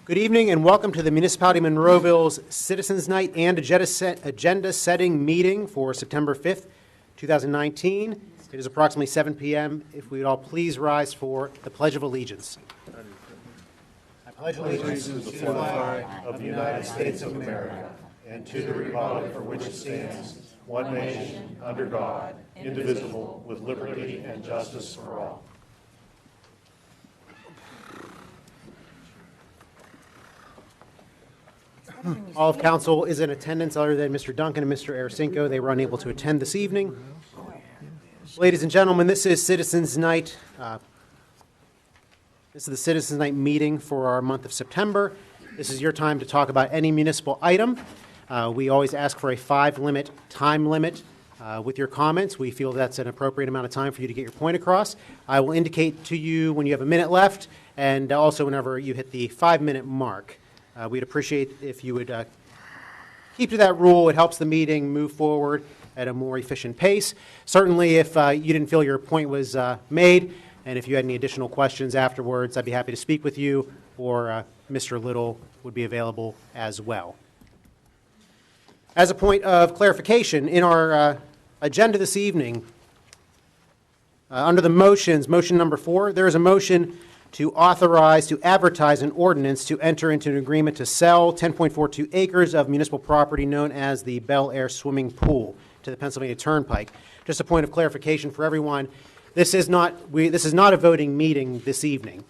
Good evening and welcome to the Municipality of Monroeville's Citizens Night and Agenda Setting Meeting for September 5th, 2019. It is approximately 7 p.m. If we would all please rise for the Pledge of Allegiance. I pledge allegiance to the flag of the United States of America and to the republic for which it stands, one nation, under God, indivisible, with liberty and justice for all. All of council is in attendance other than Mr. Duncan and Mr. Aracinko. They were unable to attend this evening. Ladies and gentlemen, this is Citizens Night. This is the Citizens Night meeting for our month of September. This is your time to talk about any municipal item. We always ask for a 5-minute time limit with your comments. We feel that's an appropriate amount of time for you to get your point across. I will indicate to you when you have a minute left and also whenever you hit the 5-minute mark. We'd appreciate if you would keep to that rule. It helps the meeting move forward at a more efficient pace. Certainly, if you didn't feel your point was made, and if you had any additional questions afterwards, I'd be happy to speak with you, or Mr. Little would be available as well. As a point of clarification, in our agenda this evening, under the motions, motion number 4, there is a motion to authorize to advertise an ordinance to enter into an agreement to sell 10.42 acres of municipal property known as the Bel Air Swimming Pool to the Pennsylvania Turnpike. Just a point of clarification for everyone, this is not a voting meeting this evening.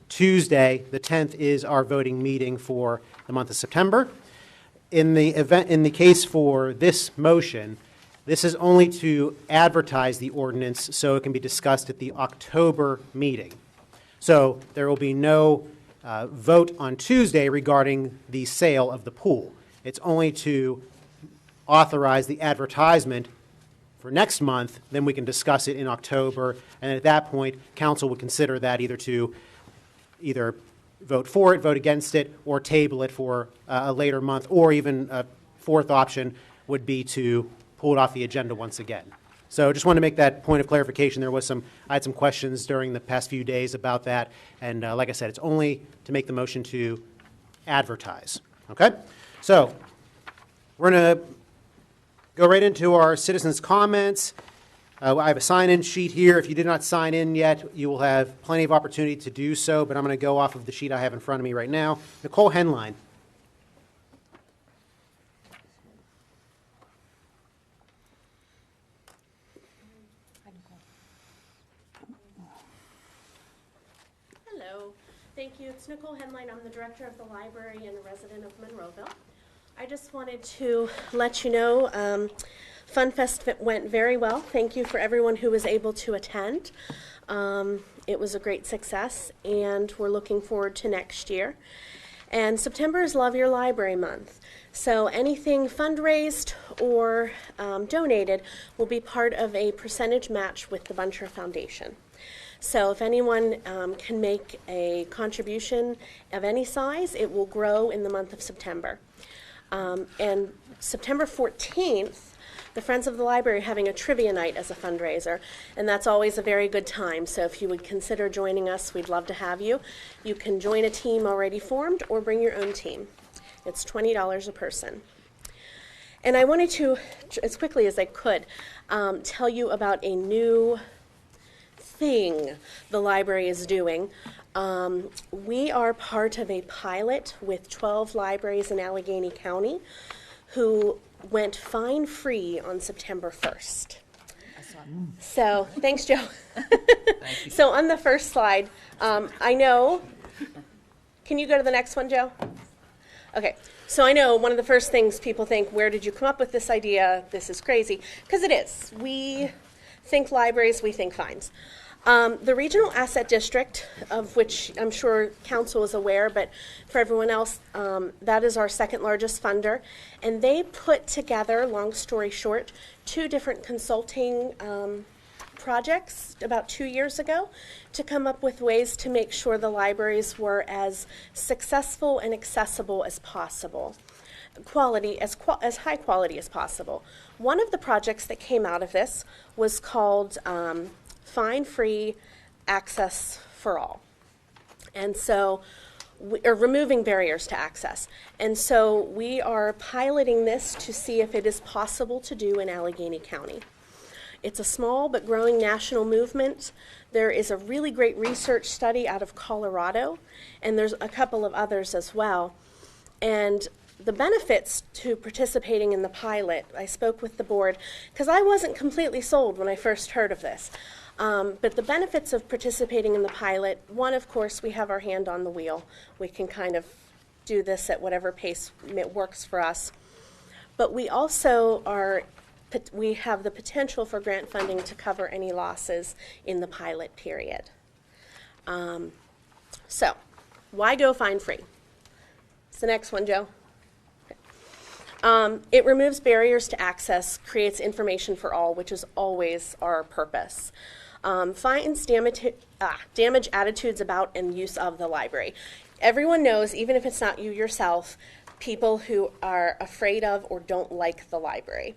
Tuesday, the 10th, is our voting meeting for the month of September. In the case for this motion, this is only to advertise the ordinance so it can be discussed at the October meeting. So there will be no vote on Tuesday regarding the sale of the pool. It's only to authorize the advertisement for next month, then we can discuss it in October, and at that point, council would consider that either vote for it, vote against it, or table it for a later month, or even a fourth option would be to pull it off the agenda once again. So just want to make that point of clarification. I had some questions during the past few days about that, and like I said, it's only to make the motion to advertise. Okay? So we're going to go right into our citizens' comments. I have a sign-in sheet here. If you did not sign in yet, you will have plenty of opportunity to do so, but I'm going to go off of the sheet I have in front of me right now. Nicole Henline. Thank you. It's Nicole Henline. I'm the director of the library and a resident of Monroeville. I just wanted to let you know FunFest went very well. Thank you for everyone who was able to attend. It was a great success, and we're looking forward to next year. And September is Love Your Library Month. So anything fundraised or donated will be part of a percentage match with the Buncher Foundation. So if anyone can make a contribution of any size, it will grow in the month of September. And September 14th, the Friends of the Library are having a trivia night as a fundraiser, and that's always a very good time. So if you would consider joining us, we'd love to have you. You can join a team already formed or bring your own team. It's $20 a person. And I wanted to, as quickly as I could, tell you about a new thing the library is doing. We are part of a pilot with 12 libraries in Allegheny County who went fine-free on September 1st. So, thanks, Joe. So on the first slide, I know, can you go to the next one, Joe? Okay, so I know one of the first things people think, where did you come up with this idea? This is crazy, because it is. We think libraries, we think fines. The Regional Asset District, of which I'm sure Council is aware, but for everyone else, that is our second largest funder. And they put together, long story short, 2 different consulting projects about 2 years ago to come up with ways to make sure the libraries were as successful and accessible as possible. As high quality as possible. One of the projects that came out of this was called Fine-Free Access for All. And so or removing barriers to access. And so we are piloting this to see if it is possible to do in Allegheny County. It's a small but growing national movement. There is a really great research study out of Colorado, and there's a couple of others as well. And the benefits to participating in the pilot, I spoke with the board, because I wasn't completely sold when I first heard of this. But the benefits of participating in the pilot, one, of course, we have our hand on the wheel. We can kind of do this at whatever pace it works for us. But we also we have the potential for grant funding to cover any losses in the pilot period. So, why go fine free? It's the next one, Joe. Okay. It removes barriers to access, creates information for all, which is always our purpose. Finds damage attitudes about and use of the library. Everyone knows, even if it's not you yourself, people who are afraid of or don't like the library.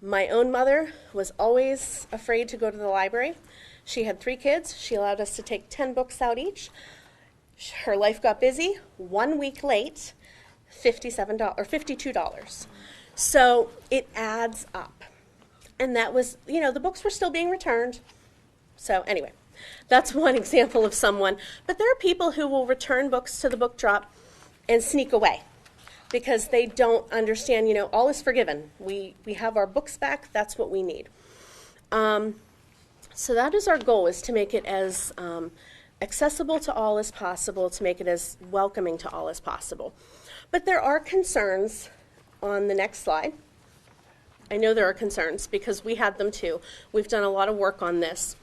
My own mother was always afraid to go to the library. She had 3 kids. She allowed us to take 10 books out each. Her life got busy. 1 week late, $57 or $52. So it adds up. And that was, the books were still being returned. So anyway, that's one example of someone. But there are people who will return books to the book drop and sneak away because they don't understand, all is forgiven. We have our books back. That's what we need. So that is our goal, is to make it as accessible to all as possible, to make it as welcoming to all as possible. But there are concerns on the next slide. I know there are concerns because we had them too. We've done a lot of work on this.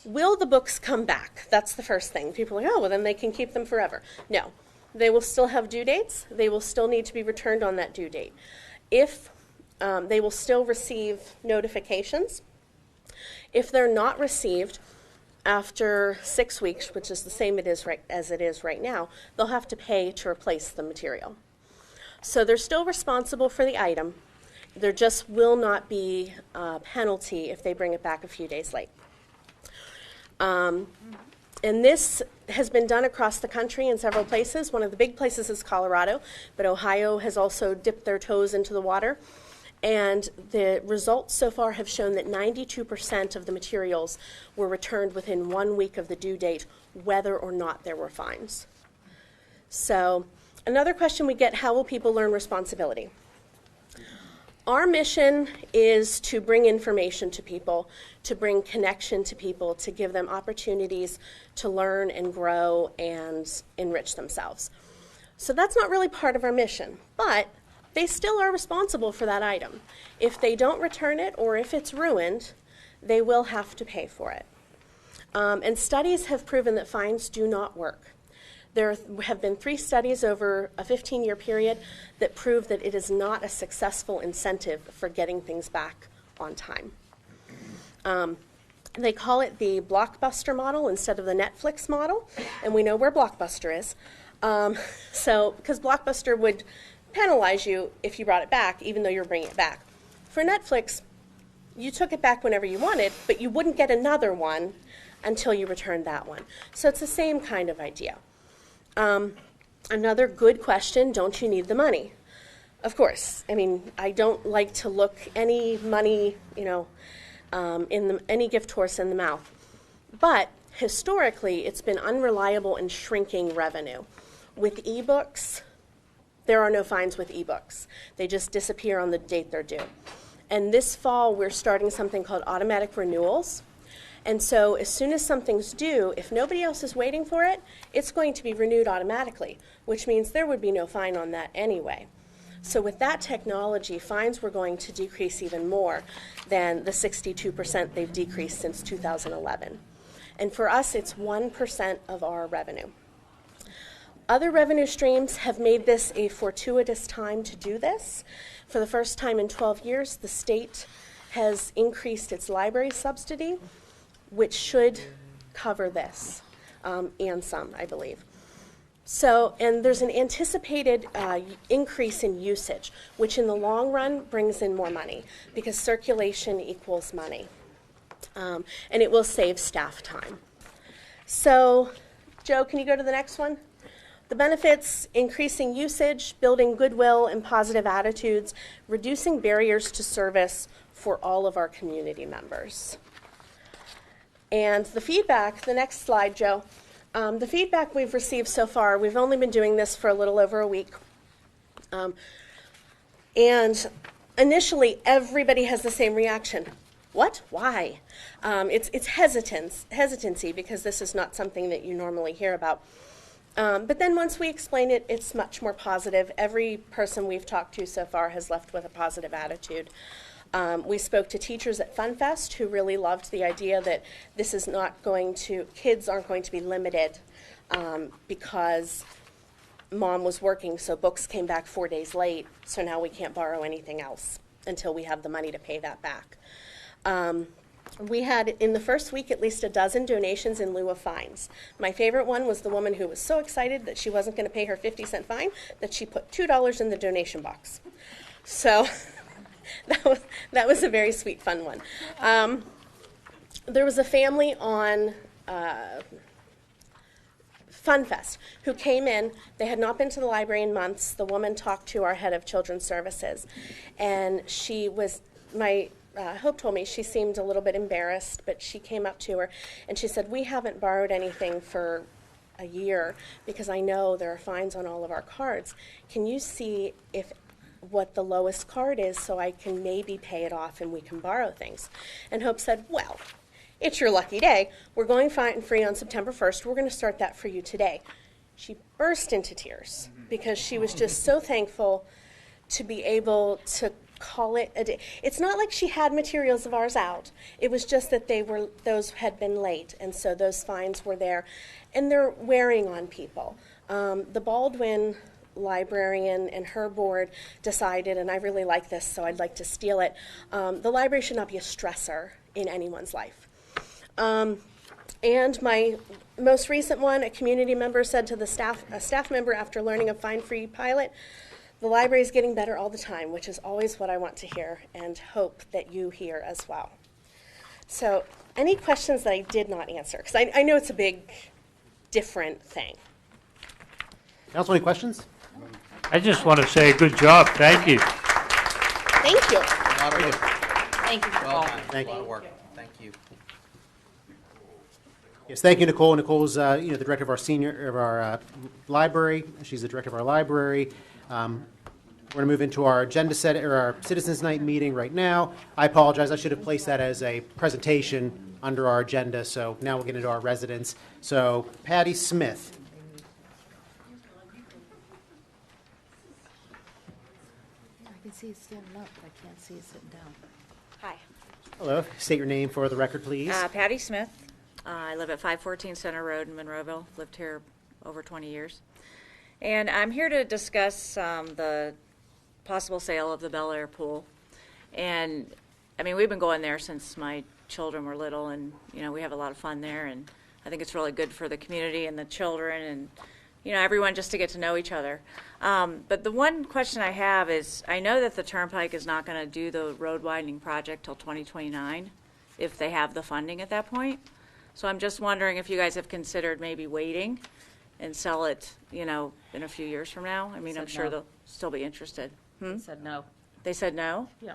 Will the books come back? That's the first thing. People are like, oh, well, then they can keep them forever. No. They will still have due dates. They will still need to be returned on that due date. If they will still receive notifications. If they're not received after 6 weeks, which is the same as it is right now, they'll have to pay to replace the material. So they're still responsible for the item. There just will not be a penalty if they bring it back a few days late. And this has been done across the country in several places. One of the big places is Colorado, but Ohio has also dipped their toes into the water. And the results so far have shown that 92% of the materials were returned within 1 week of the due date, whether or not there were fines. So another question we get, how will people learn responsibility? Our mission is to bring information to people, to bring connection to people, to give them opportunities to learn and grow and enrich themselves. So that's not really part of our mission, but they still are responsible for that item. If they don't return it or if it's ruined, they will have to pay for it. And studies have proven that fines do not work. There have been 3 studies over a 15-year period that prove that it is not a successful incentive for getting things back on time. They call it the Blockbuster model instead of the Netflix model, and we know where Blockbuster is. Because Blockbuster would penalize you if you brought it back, even though you're bringing it back. For Netflix, you took it back whenever you wanted, but you wouldn't get another one until you returned that one. So it's the same kind of idea. Another good question, don't you need the money? Of course. I mean, I don't like to look any money, any gift horse in the mouth. But historically, it's been unreliable and shrinking revenue. With ebooks, there are no fines with ebooks. They just disappear on the date they're due. And this fall, we're starting something called automatic renewals. And so as soon as something's due, if nobody else is waiting for it, it's going to be renewed automatically, which means there would be no fine on that anyway. So with that technology, fines were going to decrease even more than the 62% they've decreased since 2011. And for us, it's 1% of our revenue. Other revenue streams have made this a fortuitous time to do this. For the first time in 12 years, the state has increased its library subsidy, which should cover this, and some, I believe. So, and there's an anticipated increase in usage, which in the long run brings in more money, because circulation equals money. And it will save staff time. So, Joe, can you go to the next one? The benefits: increasing usage, building goodwill and positive attitudes, reducing barriers to service for all of our community members. And the feedback, the next slide, Joe. The feedback we've received so far, we've only been doing this for a little over a week. And initially, everybody has the same reaction. What? Why? It's hesitancy because this is not something that you normally hear about. But then once we explain it, it's much more positive. Every person we've talked to so far has left with a positive attitude. We spoke to teachers at FunFest who really loved the idea that this is not going to, kids aren't going to be limited because mom was working, so books came back 4 days late, so now we can't borrow anything else until we have the money to pay that back. We had, in the first week, at least a dozen donations in lieu of fines. My favorite one was the woman who was so excited that she wasn't going to pay her 50-cent fine that she put $2 in the donation box. So that was a very sweet, fun one. There was a family on FunFest who came in. They had not been to the library in months. The woman talked to our head of children's services, and she was, Hope told me she seemed a little bit embarrassed, but she came up to her and she said, "We haven't borrowed anything for a year because I know there are fines on all of our cards. Can you see what the lowest card is so I can maybe pay it off and we can borrow things?" And Hope said, "Well, it's your lucky day. We're going fine free on September 1st. We're going to start that for you today." She burst into tears because she was just so thankful to be able to call it a day. It's not like she had materials of ours out. It was just that those had been late, and so those fines were there, and they're wearing on people. The Baldwin librarian and her board decided, and I really like this, so I'd like to steal it, the library should not be a stressor in anyone's life. And my most recent one, a community member said to a staff member after learning of fine-free pilot, "The library is getting better all the time," which is always what I want to hear and hope that you hear as well. So any questions that I did not answer? Because I know it's a big, different thing. Council, any questions? I just want to say good job. Thank you. Thank you. Thank you, Well Nicole. done. Thank A lot you. of work. Thank you. Yes, thank you, Nicole. Nicole's the director of our library. She's the director of our library. We're going to move into our agenda set, or our Citizens Night meeting right now. I apologize. I should have placed that as a presentation under our agenda. So now we'll get into our residents. So Patty Smith. I can see it standing up, but I can't see it sitting down. Hi, Hello. State your name for the record, please. Patty Smith. I live at 514 Center Road in Monroeville. Lived here over 20 years. And I'm here to discuss the possible sale of the Bel Air pool. And, I mean, we've been going there since my children were little, and, you know, we have a lot of fun there. And I think it's really good for the community and the children and, you know, everyone just to get to know each other. But the one question I have is, I know that the Turnpike is not going to do the road widening project till 2029, if they have the funding at that point. So I'm just wondering if you guys have considered maybe waiting and sell it, you know, in a few years from now. I mean, I'm Said sure no. they'll still be interested. They said no. They said no? Yeah.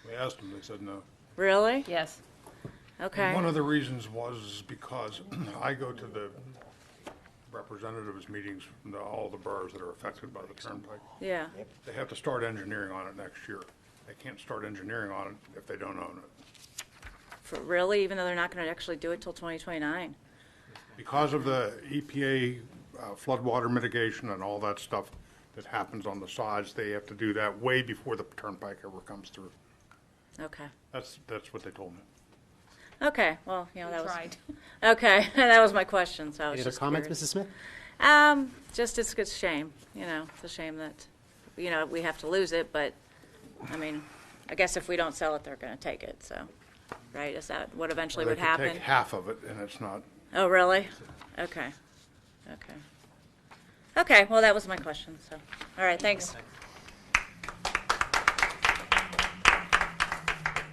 We asked them, they said no. Really? Yes. Okay. One of the reasons was because I go to the representatives meetings from all the boroughs that are affected by the Turnpike. Yeah. They have to start engineering on it next year. They can't start engineering on it if they don't own it. Really? Even though they're not going to actually do it till 2029? Because of the EPA floodwater mitigation and all that stuff that happens on the sides, they have to do that way before the Turnpike ever comes through. Okay. That's what they told me. Okay. Well, you know, that We was tried. okay. That was my question. So I was Any other just comments, curious. Mrs. Smith? Just it's a shame. You know, it's a shame that, you know, we have to lose it. But I mean, I guess if we don't sell it, they're going to take it. So, right? Is that what eventually They would could happen? take half of it, and it's not. Oh, really? Okay. Okay. Okay. Well, that was my question. So, all right. Thanks.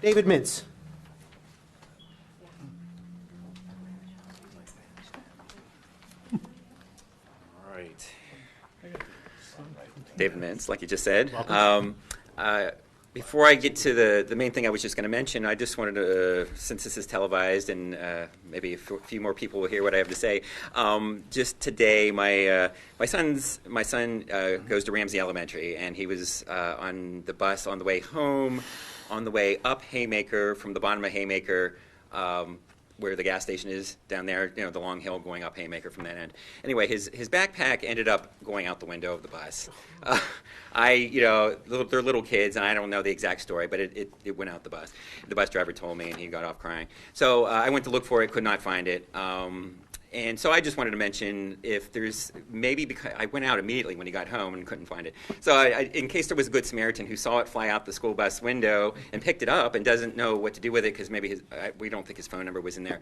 David Mintz. All right. David Mintz, like you just said. Before I get to the main thing I was just going to mention, I just wanted to, since this is televised and maybe a few more people will hear what I have to say, just today my son goes to Ramsey Elementary, and he was on the bus on the way home, on the way up Haymaker, from the bottom of Haymaker, where the gas station is down there, the long hill going up Haymaker from that end. Anyway, his backpack ended up going out the window of the bus. They're little kids, and I don't know the exact story, but it went out the bus. The bus driver told me, and he got off crying. So I went to look for it, could not find it. And so I just wanted to mention if there's maybe, because I went out immediately when he got home and couldn't find it. So in case there was a good Samaritan who saw it fly out the school bus window and picked it up and doesn't know what to do with it because maybe we don't think his phone number was in there,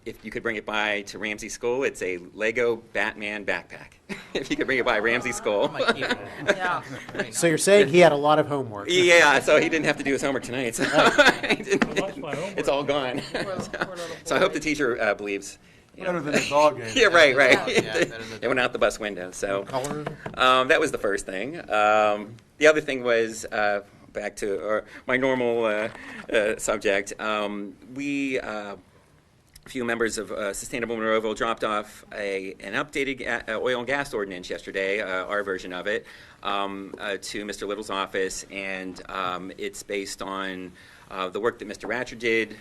if you could bring it by to Ramsey School, it's a Lego Batman backpack. If you could bring it by Ramsey School. Yeah. So you're saying he had a lot of homework? Yeah, so he didn't have to do his homework tonight. So it's all gone. So I hope the teacher believes. Better than the dog game. Yeah, right. Yeah, It went out the bus window. So that was the first thing. The other thing was back to my normal subject. A few members of Sustainable Monroeville dropped off an updated oil and gas ordinance yesterday, our version of it, to Mr. Little's office, and it's based on the work that Mr. Ratcher did.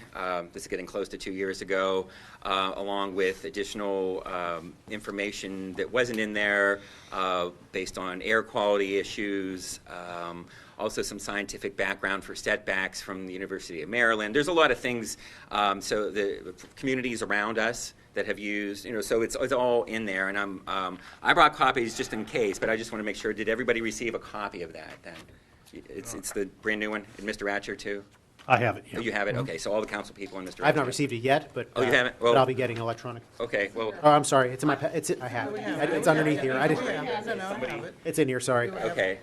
This is getting close to 2 years ago, along with additional information that wasn't in there based on air quality issues, also some scientific background for setbacks from the University of Maryland. There's a lot of things, so the communities around us that have used, so it's all in there. And I brought copies just in case, but I just want to make sure, did everybody receive a copy of that then? It's the brand new one, and Mr. Ratcher too? I have it, Oh, you have it? Okay, so all the council people and Mr. I have not Ratcher. received it yet, but Oh, you haven't? Well- but I'll be getting electronic. Okay, well, Oh, I'm sorry. It's in my. I have it. It's underneath here. I didn't. It's in here. Sorry. okay.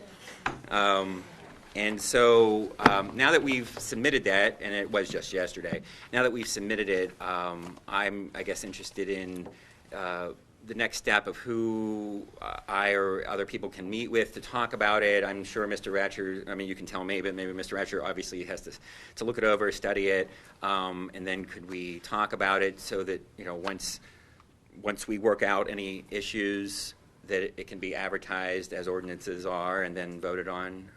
And so now that we've submitted that, and it was just yesterday, now that we've submitted it, I'm, I guess, interested in the next step of who I or other people can meet with to talk about it. I'm sure Mr. Ratcher, I mean, you can tell me, but maybe Mr. Ratcher obviously has to look it over, study it, and then could we talk about it so that, once we work out any issues, that it can be advertised as ordinances are and then voted on,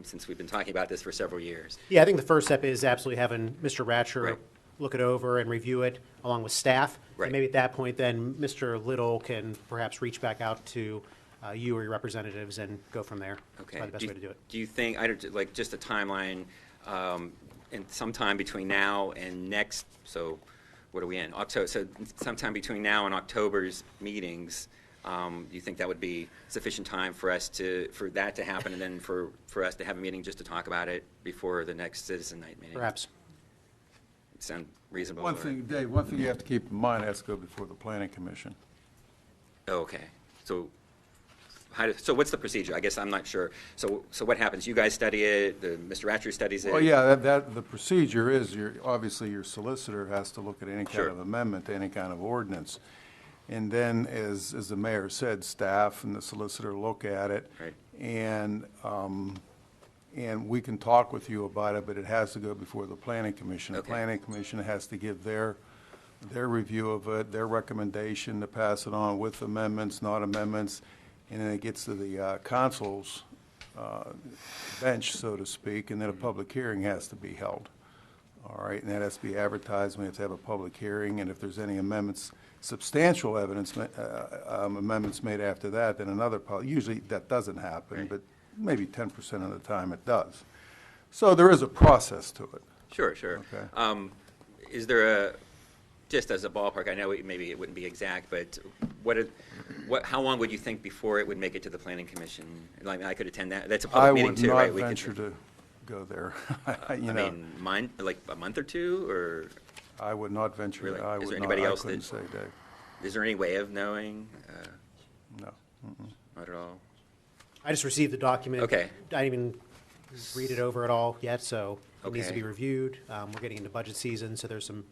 since we've been talking about this for several years. Yeah, I think the first step is absolutely having Mr. Ratcher Right. look it over and review it along with staff. Right. And maybe at that point, then Mr. Little can perhaps reach back out to you or your representatives and go from there. Okay. That's probably the best way to do it. Do you think, like just a timeline, in sometime between now and next, so what are we in? October, so sometime between now and October's meetings, do you think that would be sufficient time for that to happen, and then for us to have a meeting just to talk about it before the next Citizen Night meeting? Perhaps. Sound reasonable? One or- thing, Dave, one thing you have to keep in mind, it has to go before the planning commission. Oh, okay. So so what's the procedure? I guess I'm not sure. So what happens? You guys study it, Mr. Ratcher studies it? Well, yeah, the procedure is, obviously your solicitor has to look at any kind Sure. of amendment to any kind of ordinance. And then, as the mayor said, staff and the solicitor look at it. Right. And we can talk with you about it, but it has to go before the planning commission. The Okay. planning commission has to give their review of it, their recommendation to pass it on with amendments, not amendments, and then it gets to the council's bench, so to speak, and then a public hearing has to be held. All right, and that has to be advertised. We have to have a public hearing, and if there's any amendments, substantial evidence, amendments made after that, then another, usually that doesn't happen, Right. but maybe 10% of the time it does. So there is a process to it. Sure. Okay. Is there just as a ballpark, I know maybe it wouldn't be exact, but how long would you think before it would make it to the planning commission? Like, I could attend that. That's a I public meeting would too, not right? venture to go there. I mean, like a month or two, or I would not venture. Really? I Is would there not. anybody else I couldn't that- say, Dave. is there any way of knowing? No. Not at all. I just received the document. Okay. I didn't even read it over at all yet, so it needs to Okay. be reviewed. We're getting into budget season, so there's some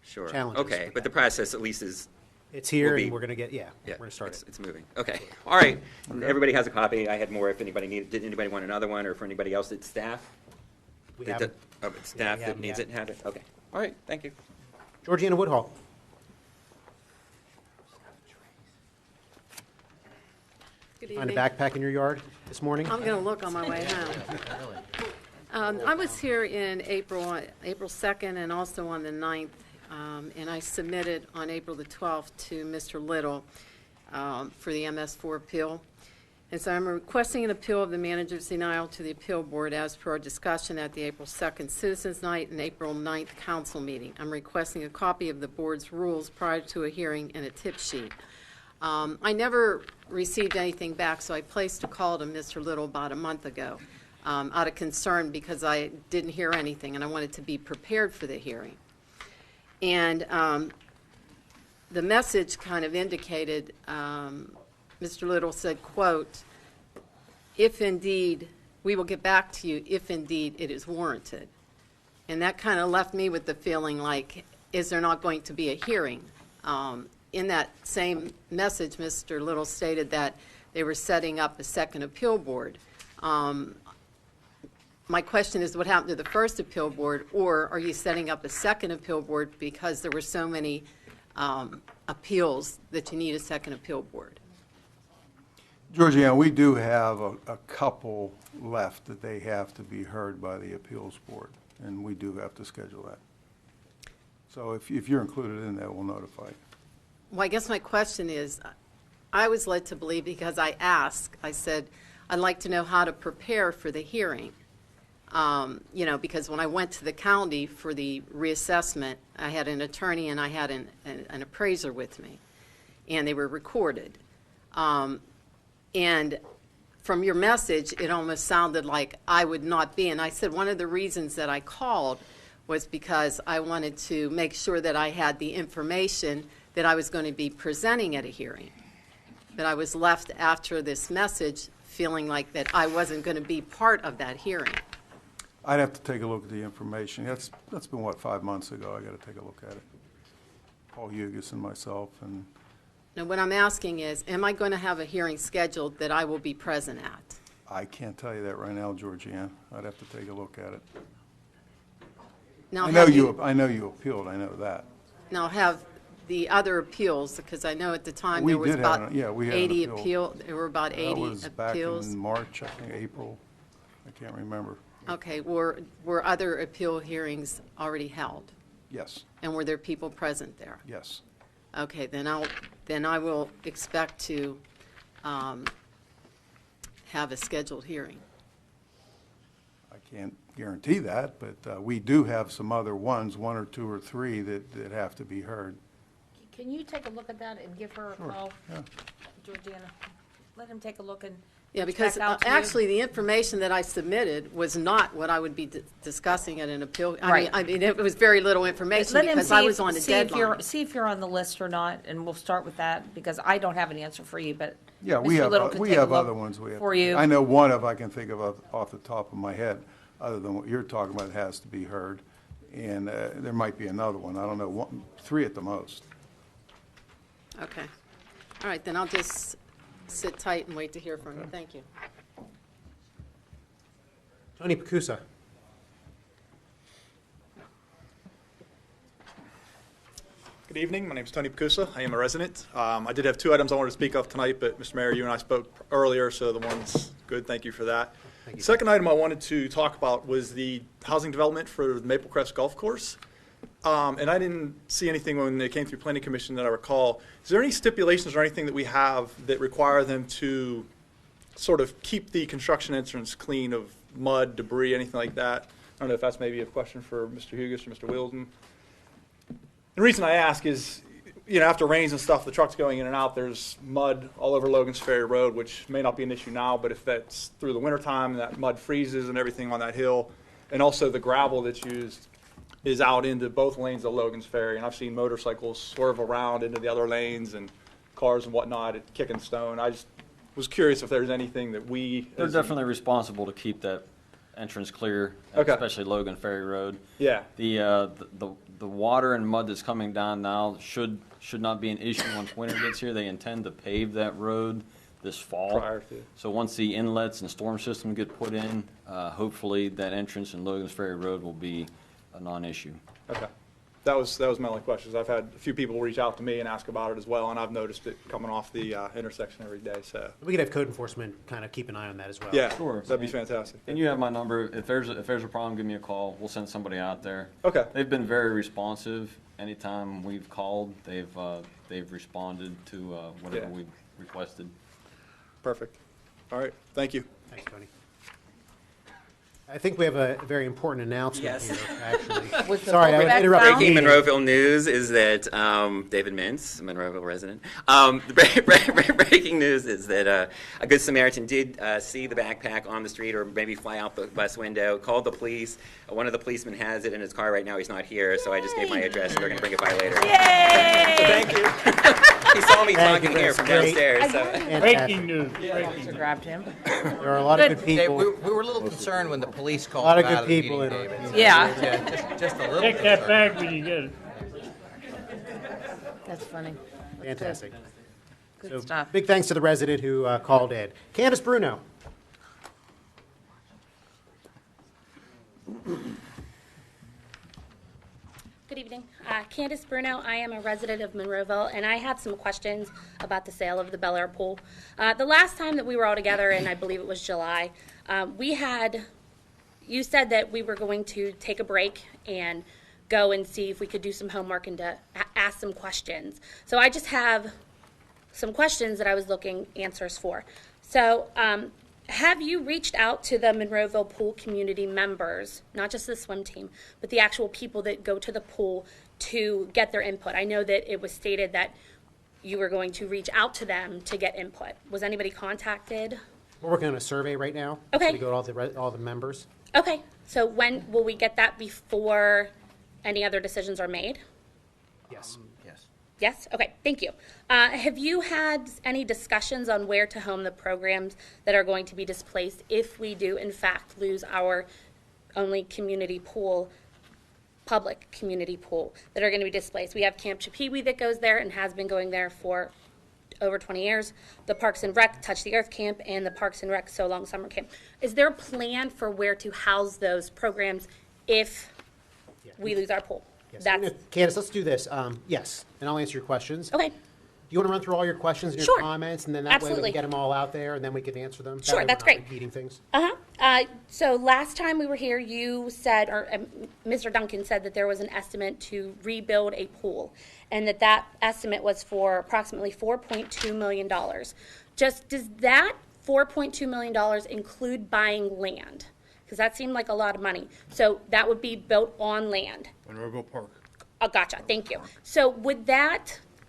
Sure. challenges Okay, with but the that. process at least is It's here, will be- and we're going to get, Yeah, we're going to start it. it's moving. Okay, all right. Everybody has a copy. I had more if anybody needed. Did anybody want another one, or for anybody else, it's staff? We That- have that- oh, it's staff we that have needs yet. it, had it? Okay, all right, thank you. Georgiana Woodhull. Good Find a evening. backpack in your yard this morning? I'm going to look on my way home. I was here in April 2nd and also on the 9th, and I submitted on April the 12th to Mr. Little for the MS4 appeal. And so I'm requesting an appeal of the manager's denial to the appeal board as per our discussion at the April 2nd Citizens Night and April 9th council meeting. I'm requesting a copy of the board's rules prior to a hearing and a tip sheet. I never received anything back, so I placed a call to Mr. Little about a month ago out of concern because I didn't hear anything and I wanted to be prepared for the hearing. And the message kind of indicated, Mr. Little said, quote, "If indeed, we will get back to you if indeed it is warranted." And that kind of left me with the feeling like, is there not going to be a hearing? In that same message, Mr. Little stated that they were setting up a second appeal board. My question is, what happened to the first appeal board, or are you setting up a second appeal board because there were so many appeals that you need a second appeal board? Georgiana, we do have a couple left that they have to be heard by the appeals board, and we do have to schedule that. So if you're included in that, we'll notify you. Well, I guess my question is, I was led to believe, because I asked, I said, I'd like to know how to prepare for the hearing. Because when I went to the county for the reassessment, I had an attorney and I had an appraiser with me, and they were recorded. And from your message, it almost sounded like I would not be. And I said one of the reasons that I called was because I wanted to make sure that I had the information that I was going to be presenting at a hearing. But I was left after this message feeling like that I wasn't going to be part of that hearing. I'd have to take a look at the information. That's been, 5 months ago? I got to take a look at it. Paul Hugus and myself, and Now, what I'm asking is, am I going to have a hearing scheduled that I will be present at? I can't tell you that right now, Georgiana. I'd have to take a look at it. Now, I know have you appealed, I know that. Now, have the other appeals, because I know at the time We there was did have about an- yeah, we had an 80 appeal. there were about 80 That was back appeals. in March, I think, April. I can't remember. Okay, were other appeal hearings already held? Yes, And were there people present there? yes. Okay, then I will expect to have a scheduled hearing. I can't guarantee that, but we do have some other ones, one or two or three that have to be heard. Can you take a look at that and give her a call, Yeah. Georgiana? Let him take a look and Yeah, reach because back out to you. actually, the information that I submitted was not what I would be discussing at an appeal. Right. I mean, it was very little information Let him because see I if- was on a see if you're- deadline. See if you're on the list or not, and we'll start with that, because I don't have an answer for you, but Yeah, we Mr. Little have, could we take a have look other ones we have. for you. I know one of I can think of off the top of my head, other than what you're talking about, has to be heard. And there might be another one, I don't know, three at the most. Okay. All right, then I'll just sit tight and wait to hear from you. Thank you. Tony Pacusa. Good evening. My name is Tony Pacusa. I am a resident. I did have two items I wanted to speak of tonight, but Mr. Mayor, you and I spoke earlier, so the one's good. Thank you for that. Thank you. The second item I wanted to talk about was the housing development for the Maple Crest Golf Course. And I didn't see anything when they came through Planning Commission that I recall. Is there any stipulations or anything that we have that require them to sort of keep the construction entrance clean of mud, debris, anything like that? I don't know if that's maybe a question for Mr. Hugus or Mr. Wilden. The reason I ask is, after rains and stuff, the trucks going in and out, there's mud all over Logan's Ferry Road, which may not be an issue now, but if that's through the wintertime and that mud freezes and everything on that hill, and also the gravel that's used is out into both lanes of Logan's Ferry, and I've seen motorcycles swerve around into the other lanes and cars and whatnot kicking stone. I just was curious if there's anything that we... They're definitely responsible to keep that entrance clear, Okay. especially Logan Ferry Road. Yeah. The water and mud that's coming down now should should not be an issue once winter gets here. They intend to pave that road this fall. Prior to. So once the inlets and storm system get put in, hopefully that entrance in Logan's Ferry Road will be a non-issue. Okay. That was my only question. I've had a few people reach out to me and ask about it as well, and I've noticed it coming off the intersection every day. So We could have code enforcement kind of keep an eye on that as well. yeah, Sure. that'd be fantastic. And you have my number. If there's a problem, give me a call. We'll send somebody out there. Okay. They've been very responsive. Anytime we've called, they've responded to whatever Yeah. we've requested. Perfect. All right. Thank you. Thanks, Tony. I think we have a very important announcement Yes. here, actually. With the Sorry, I would background? interrupt the Breaking meeting. Monroeville news is that David Mintz, Monroeville resident, the breaking news is that a Good Samaritan did see the backpack on the street or maybe fly out the bus window, called the police. One of the policemen has it in his car right now. He's not here, so I just gave my address, and they're going to bring it by later. Yay! So thank you. He saw me Thank you, talking here that's from great. downstairs. So. Fantastic. Breaking news. So grabbed him. There are a lot of good Dave, people. we were a little concerned when the police called A lot of him good out of the people meeting, in our David. Yeah. Yeah, just a little Take that concerned. back when you get it. That's funny. Fantastic. Good So stuff. big thanks to the resident who called in. Candace Bruno. Good evening. Candace Bruno. I am a resident of Monroeville, and I have some questions about the sale of the Bel Air pool. The last time that we were all together, and I believe it was July, you said that we were going to take a break and go and see if we could do some homework and to ask some questions. So I just have some questions that I was looking answers for. So have you reached out to the Monroeville pool community members, not just the swim team, but the actual people that go to the pool to get their input? I know that it was stated that you were going to reach out to them to get input. Was anybody contacted? We're working on a survey right now. Okay. So we go to all the members. Okay, so when will we get that before any other decisions are made? Yes. Yes. Yes? Okay, thank you. Have you had any discussions on where to home the programs that are going to be displaced if we do, in fact, lose our only community pool, public community pool, that are going to be displaced? We have Camp Chippewa that goes there and has been going there for over 20 years, the Parks and Rec Touch the Earth Camp, and the Parks and Rec So Long Summer Camp. Is there a plan for where to house those programs if we lose our pool? Yes. That's Candace, let's do this. Yes, and I'll answer your questions. okay. Do you want to run through all your questions and your Sure. comments, and then that way we Absolutely. can get them all out there, and then we can answer them? That Sure, way we're that's not great. repeating things. So last time we were here, you said, or Mr. Duncan said that there was an estimate to rebuild a pool, and that estimate was for approximately $4.2 million. Just, does that $4.2 million include buying land? Because that seemed like a lot of money. So that would be built on land. Monroeville Park. Oh, gotcha, thank you. So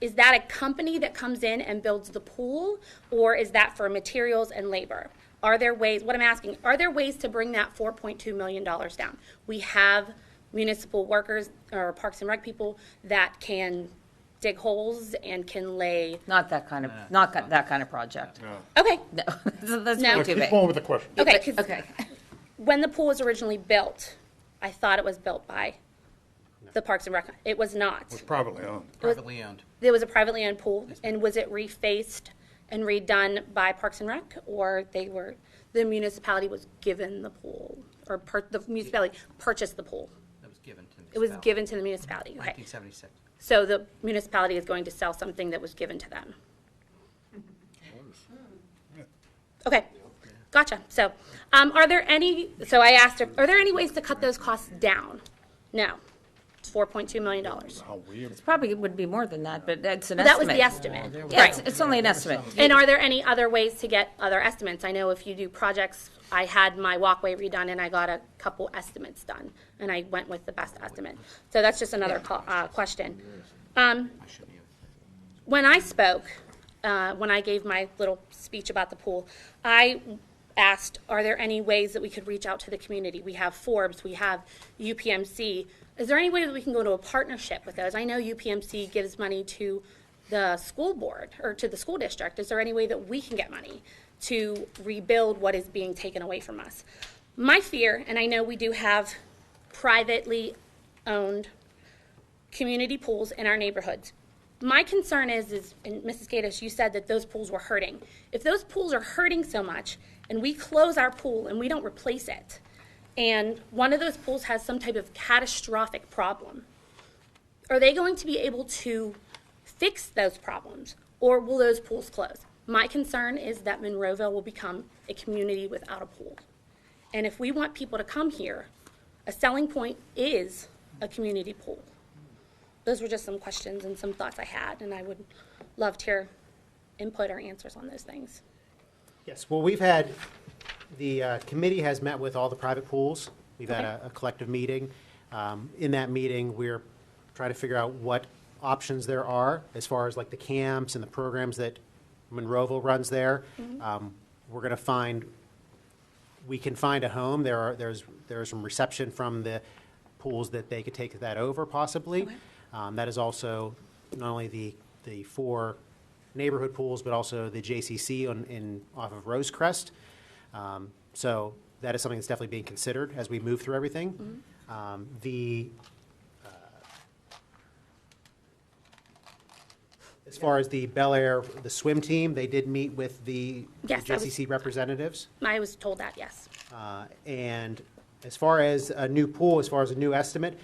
is that a company that comes in and builds the pool, or is that for materials and labor? Are there ways, what I'm asking, are there ways to bring that $4.2 million down? We have municipal workers or Parks and Rec people that can dig holes and can lay. Not that kind of project. Okay, No, that's No. way too Keep big. going with the question. okay, 'cause Okay. when the pool was originally built, I thought it was built by the Parks and Rec. It was not. It's privately owned. Privately owned. There was a privately owned pool, and was it refaced and redone by Parks and Rec, or the municipality was given the pool, or the municipality purchased the pool? That was given to It was given to the municipality, okay. 1976. So the municipality is going to sell something that was given to them? Okay, gotcha. So, are there any ways to cut those costs down? No. It's $4.2 million. It probably would be more than that, but it's an That was estimate. the estimate. Yeah, it's only an estimate. And are there any other ways to get other estimates? I know if you do projects, I had my walkway redone and I got a couple estimates done, and I went with the best estimate. So that's just another question. When I spoke, when I gave my little speech about the pool, I asked, are there any ways that we could reach out to the community? We have Forbes, we have UPMC. Is there any way that we can go into a partnership with those? I know UPMC gives money to the school board or to the school district. Is there any way that we can get money to rebuild what is being taken away from us? My fear, and I know we do have privately owned community pools in our neighborhoods. My concern is, and Mrs. Gatos, you said that those pools were hurting. If those pools are hurting so much, and we close our pool and we don't replace it, and one of those pools has some type of catastrophic problem, are they going to be able to fix those problems, or will those pools close? My concern is that Monroeville will become a community without a pool. And if we want people to come here, a selling point is a community pool. Those were just some questions and some thoughts I had, and I would love to hear input or answers on those things. Yes, well, we've had, the committee has met with all the private pools. We've had a collective meeting. In that meeting, we're trying to figure out what options there are as far as like the camps and the programs that Monroeville runs there. We're going to find, we can find a home. There's some reception from the pools that they could take that over possibly. Okay. That is also not only the 4 neighborhood pools, but also the JCC off of Rosecrest. So that is something that's definitely being considered as we move through everything. As far as the Bel Air, the swim team, they did meet with the Yes, JCC representatives. I was told that, yes. And as far as a new pool, as far as a new estimate,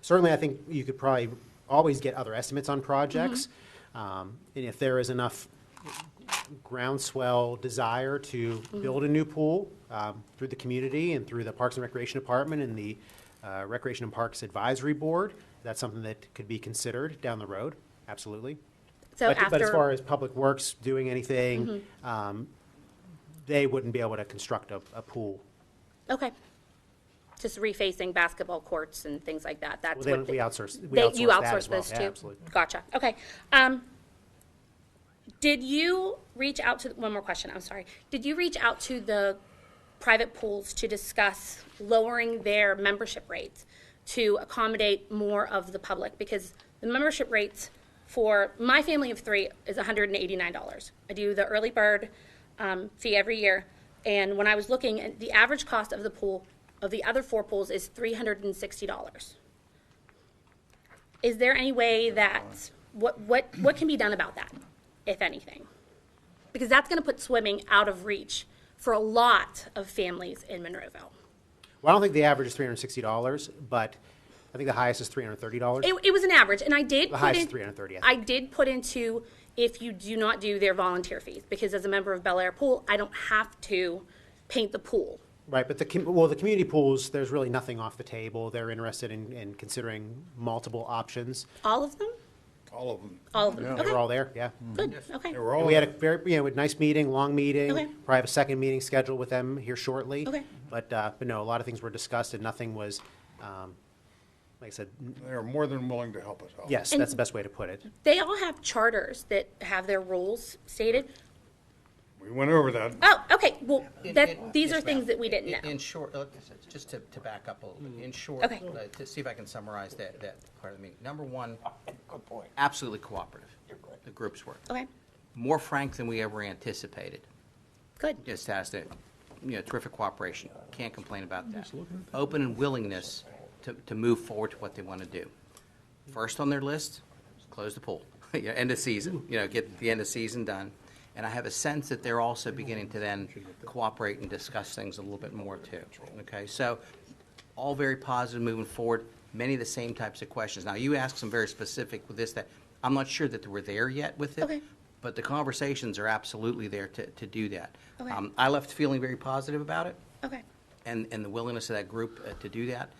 certainly I think you could probably always get other estimates on projects. And if there is enough groundswell desire to build a new pool through the community and through the Parks and Recreation Department and the Recreation and Parks Advisory Board, that's something that could be considered down the road, absolutely. So But as far as Public Works doing anything, they wouldn't be able to construct a pool. Okay. Just refacing basketball courts and things like that. That's Well, what we outsource. you that outsource as well. those Yeah, too. absolutely. Gotcha. Okay. Did you reach out to, one more question, I'm sorry. Did you reach out to the private pools to discuss lowering their membership rates to accommodate more of the public? Because the membership rates for my family of 3 is $189. I do the early bird fee every year. And when I was looking at the average cost of the pool, of the other 4 pools, is $360. Is there any way that, what can be done about that, if anything? Because that's going to put swimming out of reach for a lot of families in Monroeville. Well, I don't think the average is $360, but I think the highest is $330. It was an average, and I did The put highest in, is 330, I I think. did put into if you do not do their volunteer fees, because as a member of Bel Air Pool, I don't have to paint the pool. Right, but the community pools, there's really nothing off the table. They're interested in considering multiple options. All of them? All of them. All of them. They Okay. were all there, yeah. Good. Okay. They were And all we had a very, a nice meeting, long meeting. Okay. Probably have a second meeting scheduled with them here shortly. Okay. But no, a lot of things were discussed and nothing was, like I said, They're more than willing to help us out. yes, And- that's the best way to put it. They all have charters that have their rules stated. We went over that. Oh, okay. Well, these Yes, are things ma'am. that we didn't know. In short, just to back up a little bit, in short, Okay. to see if I can summarize that part of the meeting. Number one, absolutely cooperative. The groups were. Okay. More frank than we ever anticipated. Good. Just has to, terrific cooperation. Can't complain about that. Open and willingness to move forward to what they want to do. First on their list, close the pool. End of season, get the end of season done. And I have a sense that they're also beginning to then cooperate and discuss things a little bit more too. Okay, so all very positive moving forward. Many of the same types of questions. Now, you asked some very specific with this that I'm not sure that we're there yet with it. Okay. But the conversations are absolutely there to do that. Okay. I left feeling very positive about it Okay. and the willingness of that group to do that.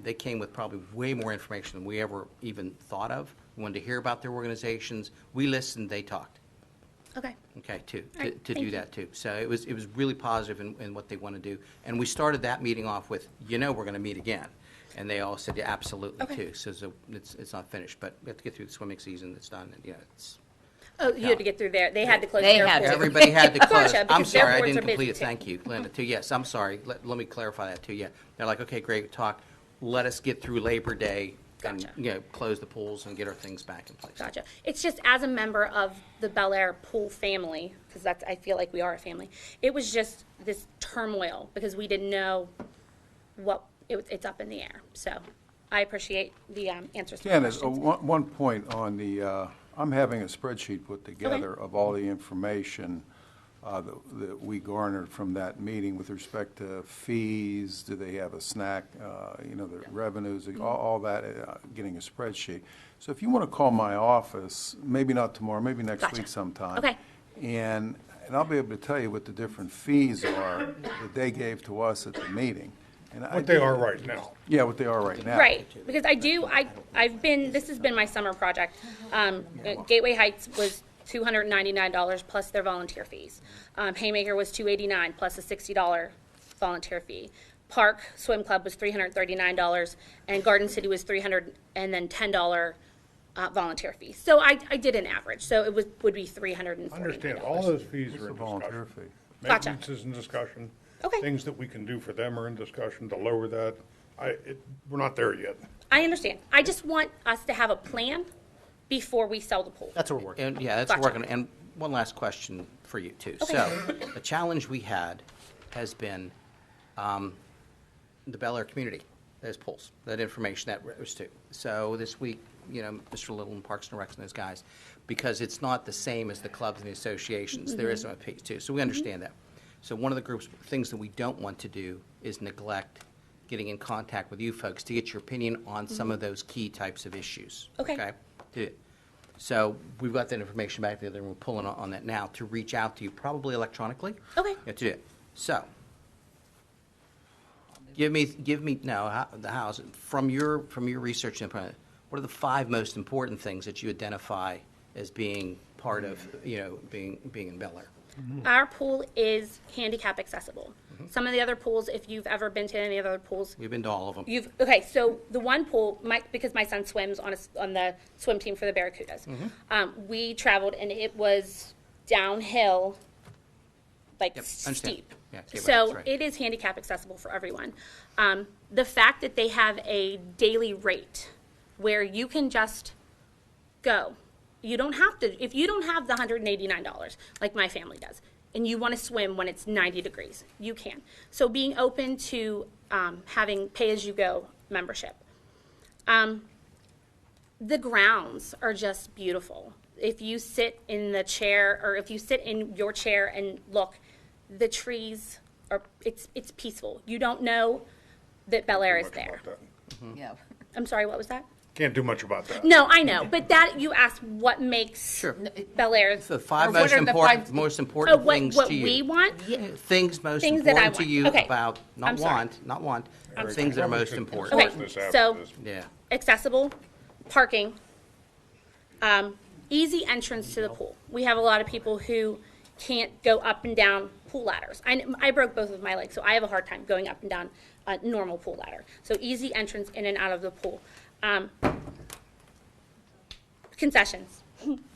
They came with probably way more information than we ever even thought of. We wanted to hear about their organizations. We listened, they talked. Okay. Okay, to right, do thank you. that too. So it was really positive in what they want to do. And we started that meeting off with, we're going to meet again. And they all said, yeah, absolutely Okay. too. So it's not finished, but we have to get through the swimming season. It's done. And, it's. Oh, you had to get through there. They had to close They their had pool. to. Everybody had to close. Gotcha, I'm because their sorry, I boards didn't are busy, complete it. too. Thank you, Linda, too. Yes, I'm sorry. Let me clarify that too, yeah. They're like, okay, great, talk. Let us get through Labor Day and, Gotcha. close the pools and get our things back in place. Gotcha. It's just as a member of the Bel Air Pool family, because I feel like we are a family. It was just this turmoil because we didn't know it's up in the air. So I appreciate the answers to my Candace, questions. one point on the, I'm having a spreadsheet put together of all the information that we garnered from that meeting with respect to fees, do they have a snack, the revenues, all that, getting a spreadsheet. So if you want to call my office, maybe not tomorrow, maybe next Gotcha. week sometime. Okay. And I'll be able to tell you what the different fees are that they gave to us at the meeting. And What they are right now. Yeah, what they are right now. Right, because this has been my summer project. Gateway Heights was $299 plus their volunteer fees. Haymaker was $289 plus a $60 volunteer fee. Park Swim Club was $339, and Garden City was $300 and then $10 volunteer fee. So I did an average, so it would be $349. Understand, all those fees are What's the in volunteer discussion. fee? Gotcha. Maintenance is in discussion. Okay. Things that we can do for them are in discussion to lower that. We're not there yet. I understand. I just want us to have a plan before we sell the pool. That's what we're working. And, yeah, that's what we're working, and one last question for you, too. Okay. So, the challenge we had has been the Bel Air community, those polls, that information that was to. So this week, Mr. Little and Parks and Recs and those guys, because it's not the same as the clubs and the associations, there is a piece, too. So we understand that. So one of the things that we don't want to do is neglect getting in contact with you folks to get your opinion on some of those key types of issues. Okay. So we've got that information back there, and we're pulling on that now to reach out to you, probably electronically. Okay. Yeah, to do it. So, give me now the house from your research and what are the 5 most important things that you identify as being part of being in Bel Air? Our pool is handicap accessible. Some of the other pools, if you've ever been to any of the other pools, We've been to all of them. okay. So the one pool, because my son swims on the swim team for the Barracudas, we traveled and it was downhill, like understand. steep. Yeah, Gateway Heights, So right. it is handicap accessible for everyone. The fact that they have a daily rate where you can just go. You don't have to, if you don't have the $189 like my family does, and you want to swim when it's 90 degrees, you can. So being open to having pay-as-you-go membership. The grounds are just beautiful. If you sit in the chair, or if you sit in your chair and look, the trees are, it's peaceful. You don't know that Bel Air is there. Yeah. I'm sorry, what was that? Can't do much about that. No, I know, but that, you asked what makes Bel Air. The 5 or what are the five- most important what things to you. we want? Things most Things that I important to want. you Okay. about, I'm sorry. not want, things that are most important. Okay, so Yeah. accessible, parking, easy entrance to the pool. We have a lot of people who can't go up and down pool ladders. I broke both of my legs, so I have a hard time going up and down a normal pool ladder. So easy entrance in and out of the pool. Concessions,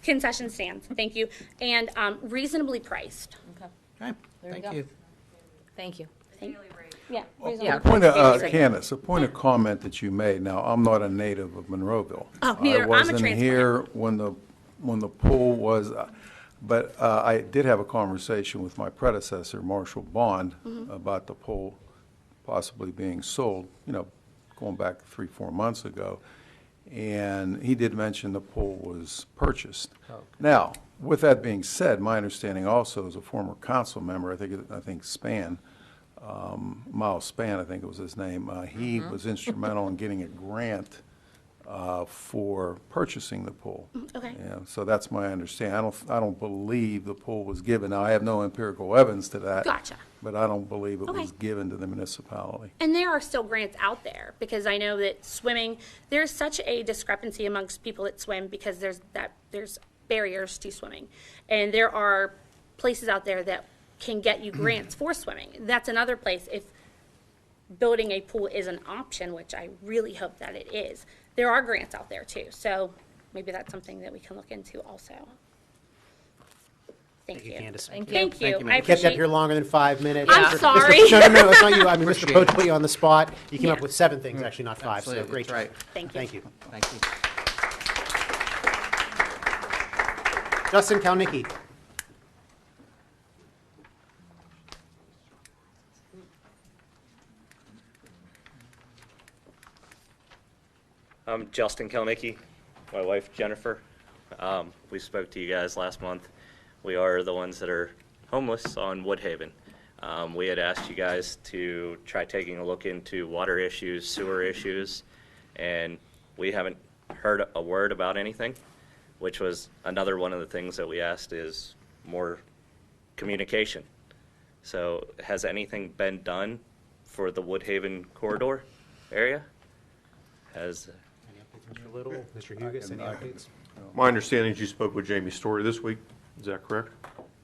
concession stands, thank you, and reasonably priced. Okay, thank you. Thank you. Yeah, A reasonably point of, priced. Candace, a point of comment that you made. Now, I'm not a native of Monroeville. Oh, neither. I I'm a wasn't transplant. here when the pool was, but I did have a conversation with my predecessor, Marshall Bond, about the pool possibly being sold, going back 3-4 months ago. And he did mention the pool was purchased. Now, with that being said, my understanding also as a former council member, I think Spann, Miles Spann, I think it was his name, he was instrumental in getting a grant for purchasing the pool. Okay. Yeah, so that's my understanding. I don't believe the pool was given. Now, I have no empirical evidence to that. Gotcha. But I don't believe it Okay. was given to the municipality. And there are still grants out there, because I know that swimming, there's such a discrepancy amongst people that swim, because there's barriers to swimming. And there are places out there that can get you grants for swimming. That's another place, if building a pool is an option, which I really hope that it is, there are grants out there too. So maybe that's something that we can look into also. Thank you. Candace. Thank you. Thank you, I ma'am. Kept you up appreciate. here longer than 5 minutes. I'm sorry. No, it's not you. I mean, Mr. Appreciate Poach it. put you on the spot. You came up Yeah. with 7 things, actually, not 5, so Absolutely, great that's job. right. Thank you. Thank you. Justin Kalnicki. I'm Justin Kalnicki, my wife Jennifer. We spoke to you guys last month. We are the ones that are homeless on Woodhaven. We had asked you guys to try taking a look into water issues, sewer issues, and we haven't heard a word about anything, which was another one of the things that we asked is more communication. So has anything been done for the Woodhaven corridor area? Has Mr. Little, Mr. Hugus, any updates? My understanding is you spoke with Jamie Story this week. Is that correct?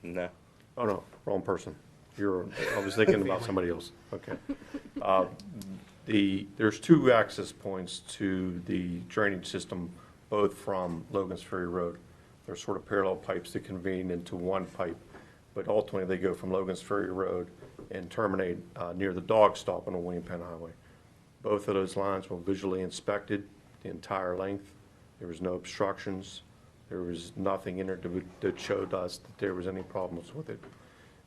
No. Oh, no, wrong person. I was thinking about somebody else. Okay. There's 2 access points to the drainage system, both from Logan's Ferry Road. They're sort of parallel pipes that convene into one pipe, but ultimately they go from Logan's Ferry Road and terminate near the dog stop on the William Penn Highway. Both of those lines were visually inspected the entire length. There was no obstructions. There was nothing in there that showed us that there was any problems with it.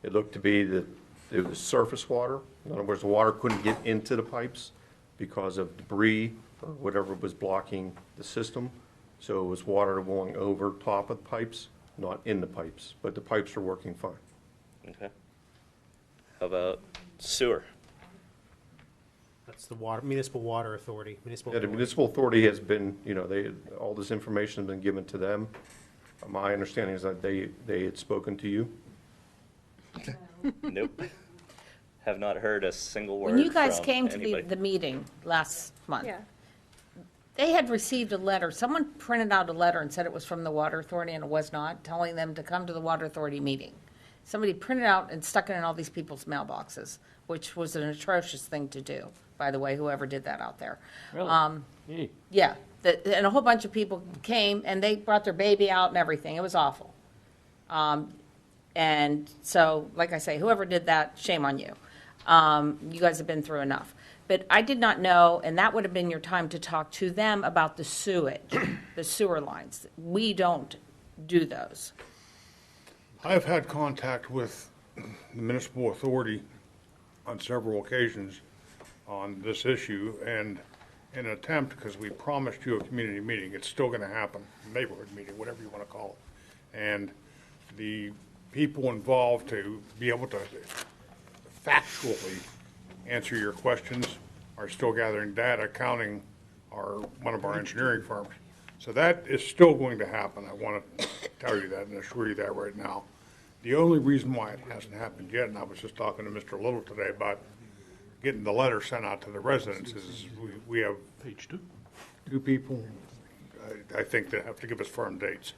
It looked to be that it was surface water. In other words, the water couldn't get into the pipes because of debris or whatever was blocking the system. So it was water going over top of the pipes, not in the pipes. But the pipes are working fine. Okay. How about sewer? That's the municipal water authority. Yeah, the municipal authority has been, all this information has been given to them. My understanding is that they had spoken to you. Nope. Have not heard a single word. When you guys from came to anybody. the meeting last month, Yeah. they had received a letter. Someone printed out a letter and said it was from the Water Authority, and it was not, telling them to come to the Water Authority meeting. Somebody printed out and stuck it in all these people's mailboxes, which was an atrocious thing to do, by the way, whoever did that out there. Really? Yeah, and a whole bunch of people came, and they brought their baby out and everything. It was awful. And so, like I say, whoever did that, shame on you. You guys have been through enough. But I did not know, and that would have been your time to talk to them about the sewage, the sewer lines. We don't do those. I've had contact with the municipal authority on several occasions on this issue, and in an attempt, because we promised you a community meeting, it's still going to happen, neighborhood meeting, whatever you want to call it. And the people involved to be able to factually answer your questions are still gathering data, counting one of our engineering firms. So that is still going to happen. I want to tell you that and assure you that right now. The only reason why it hasn't happened yet, and I was just talking to Mr. Little today about getting the letter sent out to the residents, is we have Page 2. 2 people, I think, that have to give us firm dates.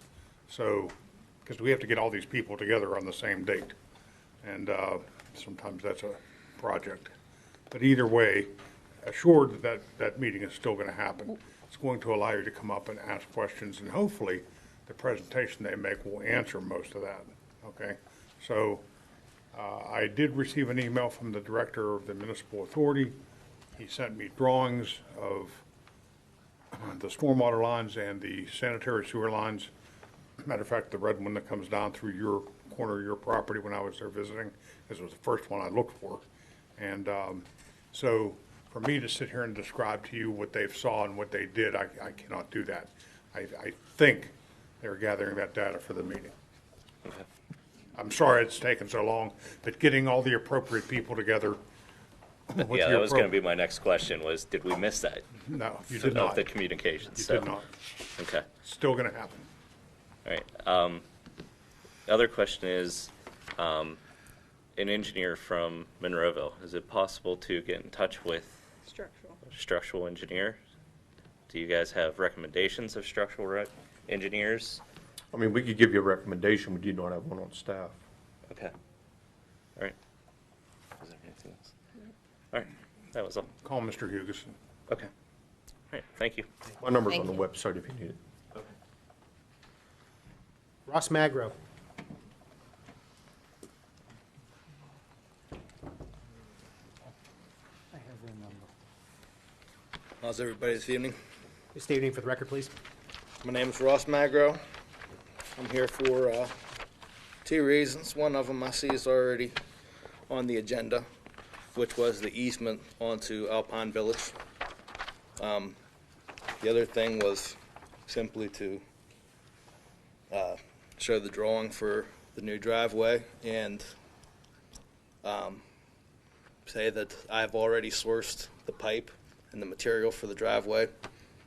So, because we have to get all these people together on the same date. And sometimes that's a project. But either way, assured that meeting is still going to happen. It's going to allow you to come up and ask questions, and hopefully the presentation they make will answer most of that. Okay? So I did receive an email from the director of the municipal authority. He sent me drawings of the stormwater lines and the sanitary sewer lines. Matter of fact, the red one that comes down through your corner of your property when I was there visiting, this was the first one I looked for. And so for me to sit here and describe to you what they've saw and what they did, I cannot do that. I think they're gathering that data for the meeting. Okay. I'm sorry it's taken so long, but getting all the appropriate people together. Yeah, that was going to be my next question was, did we miss that? No, you did not. Of the communications. You did not. Okay. Still going to happen. All right. The other question is, an engineer from Monroeville, is it possible to get in touch with a structural engineer? Do you guys have recommendations of structural engineers? I mean, we could give you a recommendation, we do not have one on staff. Okay. All right. Is there anything else? All right. That was all. Call Mr. Hugus. Okay. All right. Thank you. My number's on the website if you need it. Okay. Ross Magro. How's everybody this evening? State your name for the record, please. My name is Ross Magro. I'm here for 2 reasons. One of them I see is already on the agenda, which was the easement onto Alpine Village. The other thing was simply to show the drawing for the new driveway and say that I've already sourced the pipe and the material for the driveway.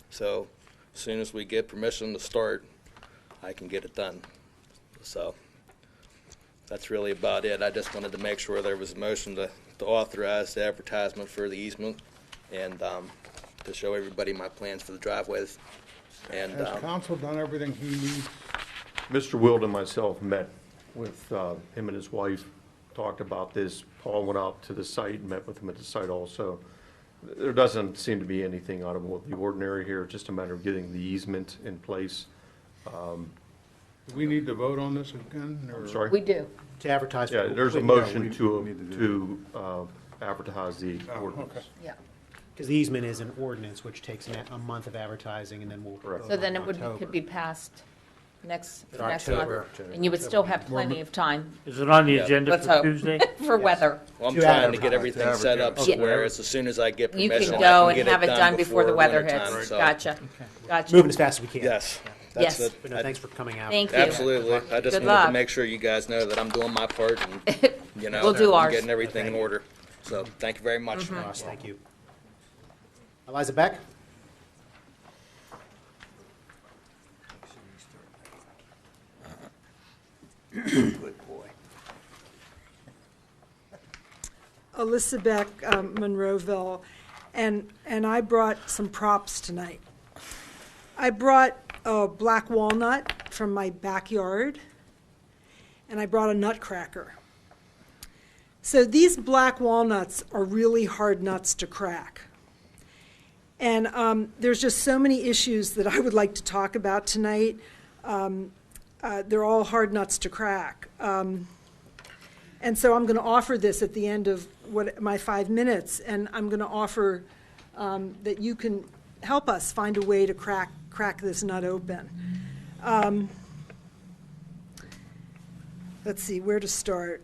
So as soon as we get permission to start, I can get it done. So that's really about it. I just wanted to make sure there was a motion to authorize the advertisement for the easement and to show everybody my plans for the driveways. And Has council done everything he needs? Mr. Wild and myself met with him and his wife, talked about this. Paul went out to the site and met with him at the site also. There doesn't seem to be anything out of the ordinary here, it's just a matter of getting the easement in place. Do we need to vote on this again? Or? Sorry? We do. To advertise. Yeah, there's a motion to advertise the ordinance. okay. Yeah. Because the easement is an ordinance, which takes a month of advertising, and then we'll. Correct. So then in it would, October. could be passed next In month. October. And you would still have plenty of time Is it on the Yeah. agenda Let's for hope. Tuesday? for weather. Well, I'm To trying to get advertise. everything set up Yeah. where as soon as I get You permission, can I go can and get have it done before the weather winter time, hits. so- Gotcha. Gotcha. Moving as fast as we can. Yes. Yes. That's But no, thanks for coming out. Thank you. Absolutely. I just Good wanted luck. to make sure you guys know that I'm doing my part and, you know, We'll do I'm ours. getting everything in order. So thank you very much. Ross, thank you. Eliza Beck? Good boy. Alyssa Beck, Monroeville, and I brought some props tonight. I brought a black walnut from my backyard, and I brought a nutcracker. So these black walnuts are really hard nuts to crack. And there's just so many issues that I would like to talk about tonight. They're all hard nuts to crack. And so I'm going to offer this at the end of my 5 minutes, and I'm going to offer that you can help us find a way to crack this nut open. Let's see, where to start.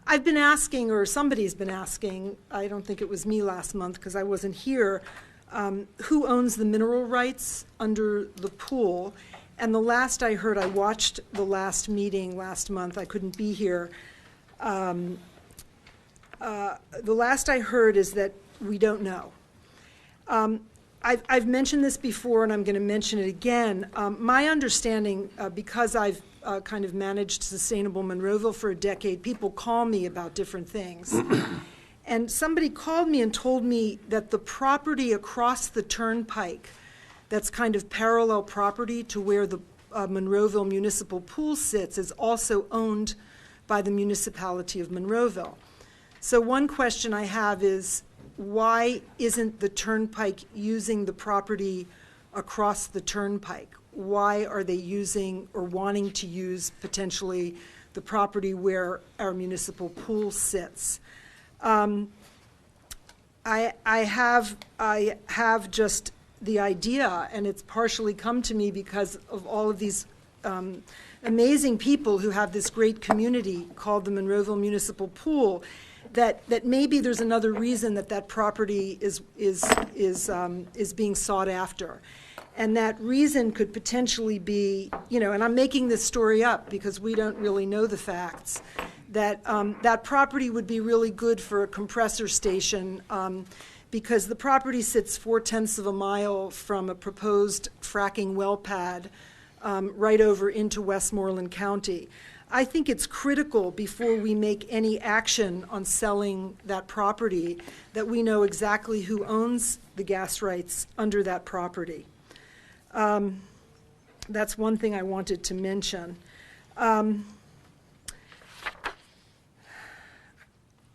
I've been asking, or somebody's been asking, I don't think it was me last month because I wasn't here, who owns the mineral rights under the pool. And the last I heard, I watched the last meeting last month, I couldn't be here. The last I heard is that we don't know. I've mentioned this before, and I'm going to mention it again. My understanding, because I've kind of managed Sustainable Monroeville for a decade, people call me about different things. And somebody called me and told me that the property across the turnpike, that's kind of parallel property to where the Monroeville Municipal Pool sits, is also owned by the municipality of Monroeville. So one question I have is, why isn't the turnpike using the property across the turnpike? Why are they using or wanting to use potentially the property where our municipal pool sits? I have just the idea, and it's partially come to me because of all of these amazing people who have this great community called the Monroeville Municipal Pool, that maybe there's another reason that property is being sought after. And that reason could potentially be, and I'm making this story up because we don't really know the facts, that that property would be really good for a compressor station because the property sits 4/10 of a mile from a proposed fracking well pad right over into Westmoreland County. I think it's critical before we make any action on selling that property that we know exactly who owns the gas rights under that property. That's one thing I wanted to mention.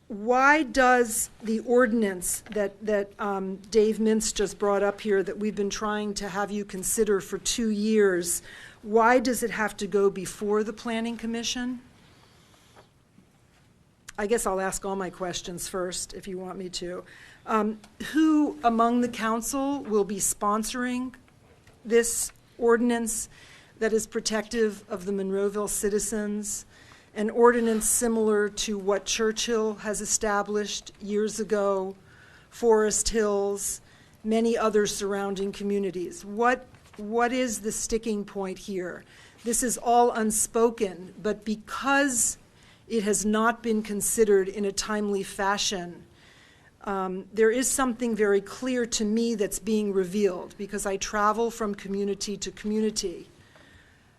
Why does the ordinance that Dave Mintz just brought up here that we've been trying to have you consider for 2 years, why does it have to go before the Planning Commission? I guess I'll ask all my questions first if you want me to. Who among the council will be sponsoring this ordinance that is protective of the Monroeville citizens? An ordinance similar to what Churchill has established years ago, Forest Hills, many other surrounding communities. What is the sticking point here? This is all unspoken, but because it has not been considered in a timely fashion, there is something very clear to me that's being revealed because I travel from community to community.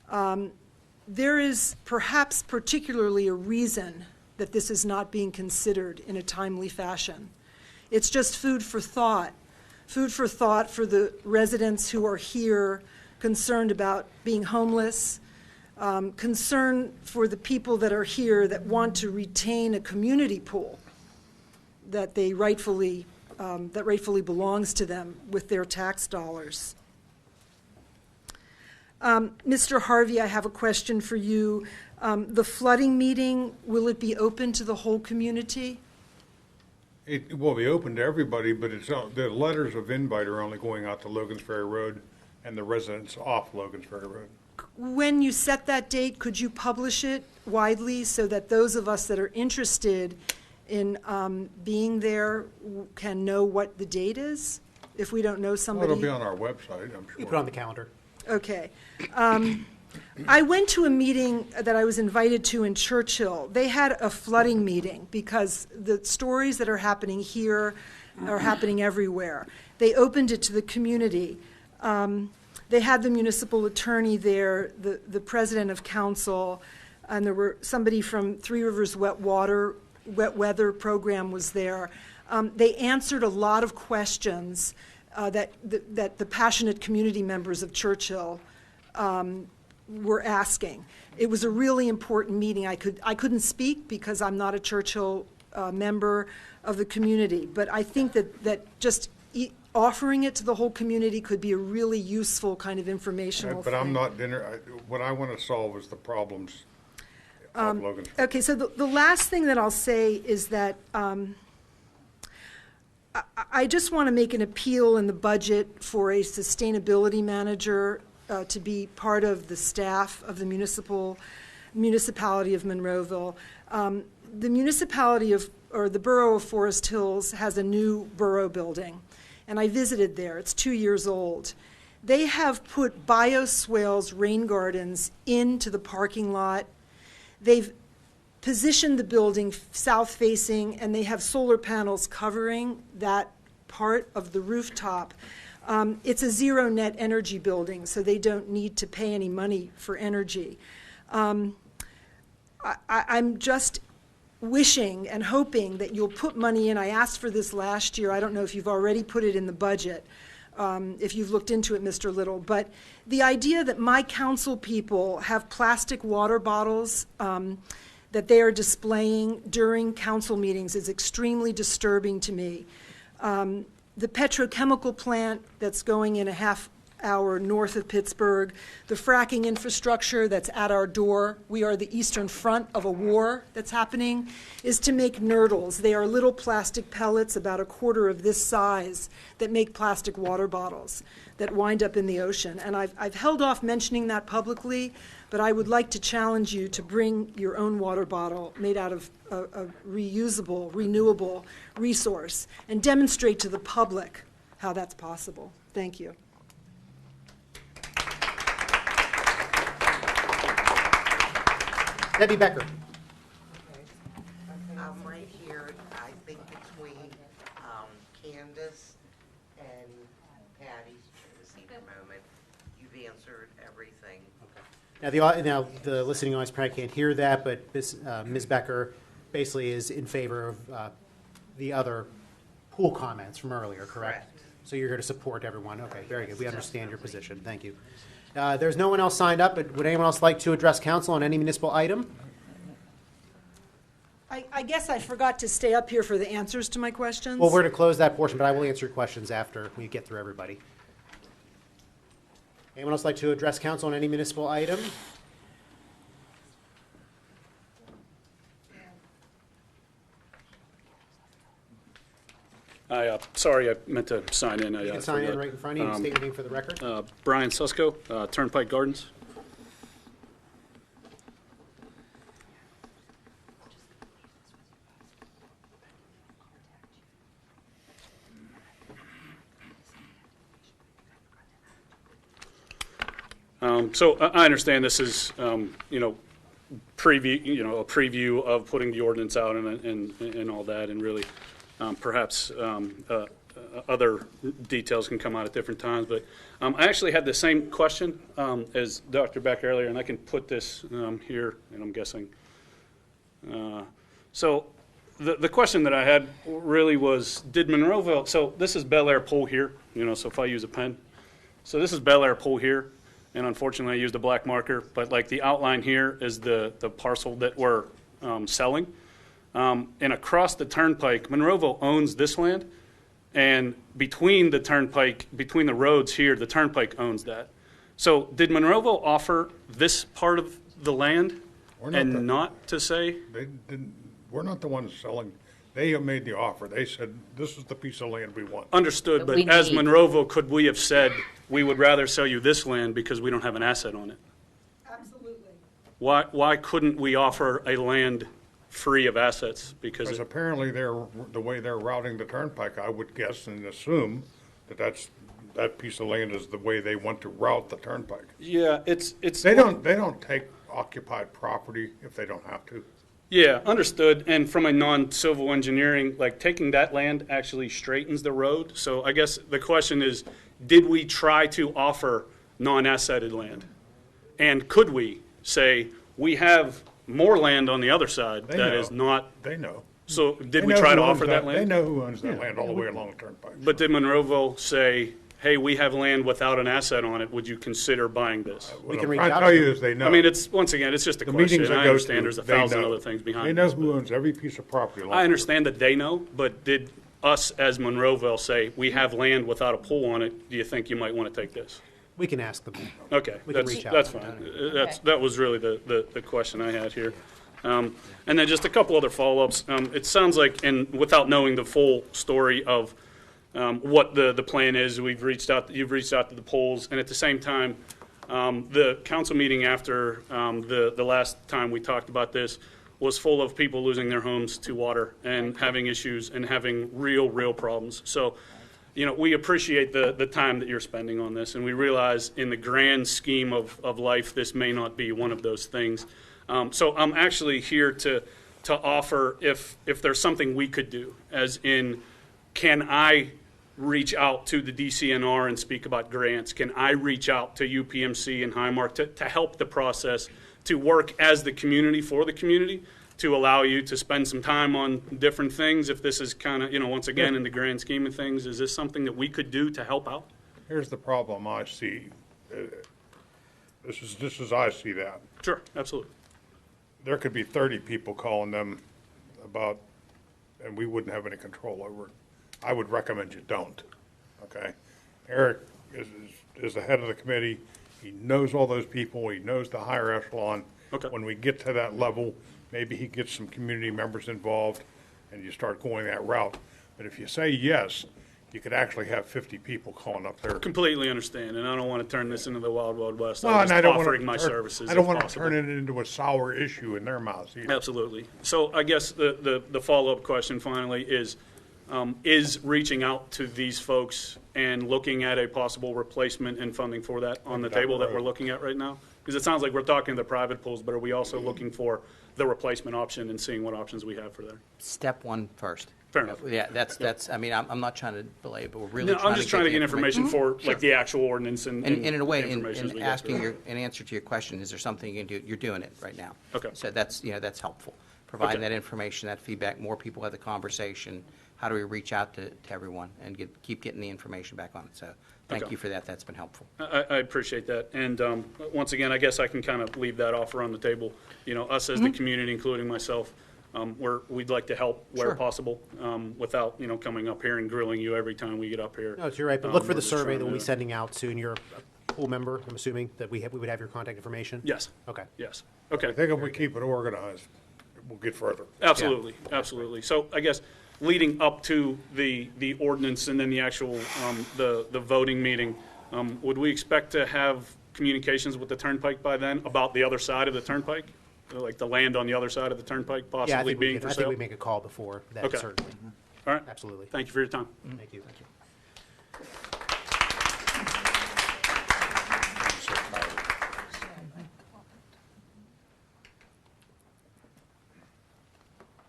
There is perhaps particularly a reason that this is not being considered in a timely fashion. It's just food for thought for the residents who are here concerned about being homeless, concern for the people that are here that want to retain a community pool that they rightfully belongs to them with their tax dollars. Mr. Harvey, I have a question for you. The flooding meeting, will it be open to the whole community? It will be open to everybody, but the letters of invite are only going out to Logan's Ferry Road and the residents off Logan's Ferry Road. When you set that date, could you publish it widely so that those of us that are interested in being there can know what the date is? If we don't know somebody? Well, it'll be on our website, I'm sure. You put it on the calendar. Okay. I went to a meeting that I was invited to in Churchill. They had a flooding meeting because the stories that are happening here are happening everywhere. They opened it to the community. They had the municipal attorney there, the president of council, and there were somebody from Three Rivers Wet Weather Program was there. They answered a lot of questions that the passionate community members of Churchill were asking. It was a really important meeting. I couldn't speak because I'm not a Churchill member of the community, but I think that just offering it to the whole community could be a really useful kind of informational But thing. I'm not what I want to solve is the problems of Logan's Ferry. Okay, so the last thing that I'll say is that I just want to make an appeal in the budget for a sustainability manager to be part of the staff of the municipality of Monroeville. The municipality or the borough of Forest Hills has a new borough building, and I visited there. It's 2 years old. They have put bioswales rain gardens into the parking lot. They've positioned the building south-facing, and they have solar panels covering that part of the rooftop. It's a zero net energy building, so they don't need to pay any money for energy. I'm just wishing and hoping that you'll put money in. I asked for this last year. I don't know if you've already put it in the budget, if you've looked into it, Mr. Little. But the idea that my council people have plastic water bottles that they are displaying during council meetings is extremely disturbing to me. The petrochemical plant that's going in a half hour north of Pittsburgh, the fracking infrastructure that's at our door, we are the eastern front of a war that's happening, is to make nurdles. They are little plastic pellets about a quarter of this size that make plastic water bottles that wind up in the ocean. And I've held off mentioning that publicly, but I would like to challenge you to bring your own water bottle made out of a reusable, renewable resource and demonstrate to the public how that's possible. Thank you. Debbie Becker. I'm right here, I think between Candace and Patty's seat at the moment. You've answered everything. Now the listening audience probably can't hear that, but Ms. Becker basically is in favor of the other pool comments from earlier, correct? So you're here to support everyone. Okay, very good. We understand your position. Thank you. There's no one else signed up, but would anyone else like to address council on any municipal item? I guess I forgot to stay up here for the answers to my questions. Well, we're to close that portion, but I will answer your questions after we get through everybody. Anyone else like to address council on any municipal item? Sorry, I meant to sign in. You can sign in right in front of you and state your name for the record. Brian Susko, Turnpike Gardens. So I understand this is, a preview of putting the ordinance out and all that, and really, perhaps other details can come out at different times. But I actually had the same question as Dr. Beck earlier, and I can put this here, and I'm guessing. So the question that I had really was, did Monroeville, so this is Bel Air Pool here, so if I use a pen. So this is Bel Air Pool here, and unfortunately I used a black marker, but like the outline here is the parcel that we're selling. And across the turnpike, Monroeville owns this land, and between the turnpike, between the roads here, the turnpike owns that. So did Monroeville offer this part of the land not to say? They didn't, we're not the ones selling. They have made the offer. They said, this is the piece of land we want. Understood, but as Monroeville, could we have said, we would rather sell you this land because we don't have an asset on it? Absolutely. Why couldn't we offer a land free of assets? Because apparently the way they're routing the turnpike, I would guess and assume that piece of land is the way they want to route the turnpike. Yeah, it's. They don't take occupied property if they don't have to. Yeah, understood. And from a non-civil engineering, like taking that land actually straightens the road. So I guess the question is, did we try to offer non-assetted land? And could we say, we have more land on the other side that is not. They know. So did we try to offer that land? They know who owns that land all the way along the turnpike. But did Monroeville say, hey, we have land without an asset on it, would you consider buying this? What I'm trying to tell you is they know. I mean, once again, it's just a question. I understand there's 1,000 other things behind it. They know who owns every piece of property. I understand that they know, but did us as Monroeville say, we have land without a pool on it, do you think you might want to take this? We can ask them. Okay, We can reach out. that's fine. That was really the question I had here. And then just a couple other follow-ups. It sounds like, and without knowing the full story of what the plan is, you've reached out to the polls, and at the same time, the council meeting after the last time we talked about this was full of people losing their homes to water and having issues and having real problems. So, we appreciate the time that you're spending on this, and we realize in the grand scheme of life, this may not be one of those things. So I'm actually here to offer if there's something we could do, as in, can I reach out to the DCNR and speak about grants? Can I reach out to UPMC and Highmark to help the process, to work as the community for the community, to allow you to spend some time on different things? If this is kind of, once again, in the grand scheme of things, is this something that we could do to help out? Here's the problem I see. This is I see that. Sure, absolutely. There could be 30 people calling them about, and we wouldn't have any control over it. I would recommend you don't, okay? Eric is the head of the committee. He knows all those people. He knows the higher echelon. Okay. When we get to that level, maybe he gets some community members involved and you start going that route. But if you say yes, you could actually have 50 people calling up there. Completely understand, and I don't want to turn this into the wild west. Well, I'm and just I don't offering want my services. I don't if want to possible. turn it into a sour issue in their mouths either. Absolutely. So I guess the follow-up question finally is reaching out to these folks and looking at a possible replacement and funding for that on the table that we're looking at right now? Because it sounds like we're talking to the private pools, but are we also looking for the replacement option and seeing what options we have for there? Step one first. Fair enough. Yeah, that's. I mean, I'm not trying to belay, but we're really. No, I'm just trying to get information for Sure. like the actual ordinance and in a way, information as in we go asking through. in answer to your question, is there something you can do? You're doing it right now. Okay. So that's that's helpful. Providing Okay. that information, that feedback, more people have the conversation. How do we reach out to everyone and keep getting the information back on it? So thank Okay. you for that. That's been helpful. I appreciate that. And once again, I guess I can kind of leave that offer on the table. Us as the community, including myself, we'd like to help where Sure. possible without, coming up here and grilling you every time we get up here. No, you're right, but look for we're the just survey trying that we'll be to- sending out soon. You're a pool member, I'm assuming, that we would have your contact information? Yes. Okay. Yes. Okay. I think if we keep it organized, we'll get further. Absolutely, absolutely. So I guess leading up to the ordinance and then the actual, the voting meeting, would we expect to have communications with the turnpike by then about the other side of the turnpike? Like the land on the other side of the turnpike Yeah, I possibly think we being could- for I think sale? we make a call before that, Okay. certainly. All right. Absolutely. Thank you for your time. Thank you. Thank you.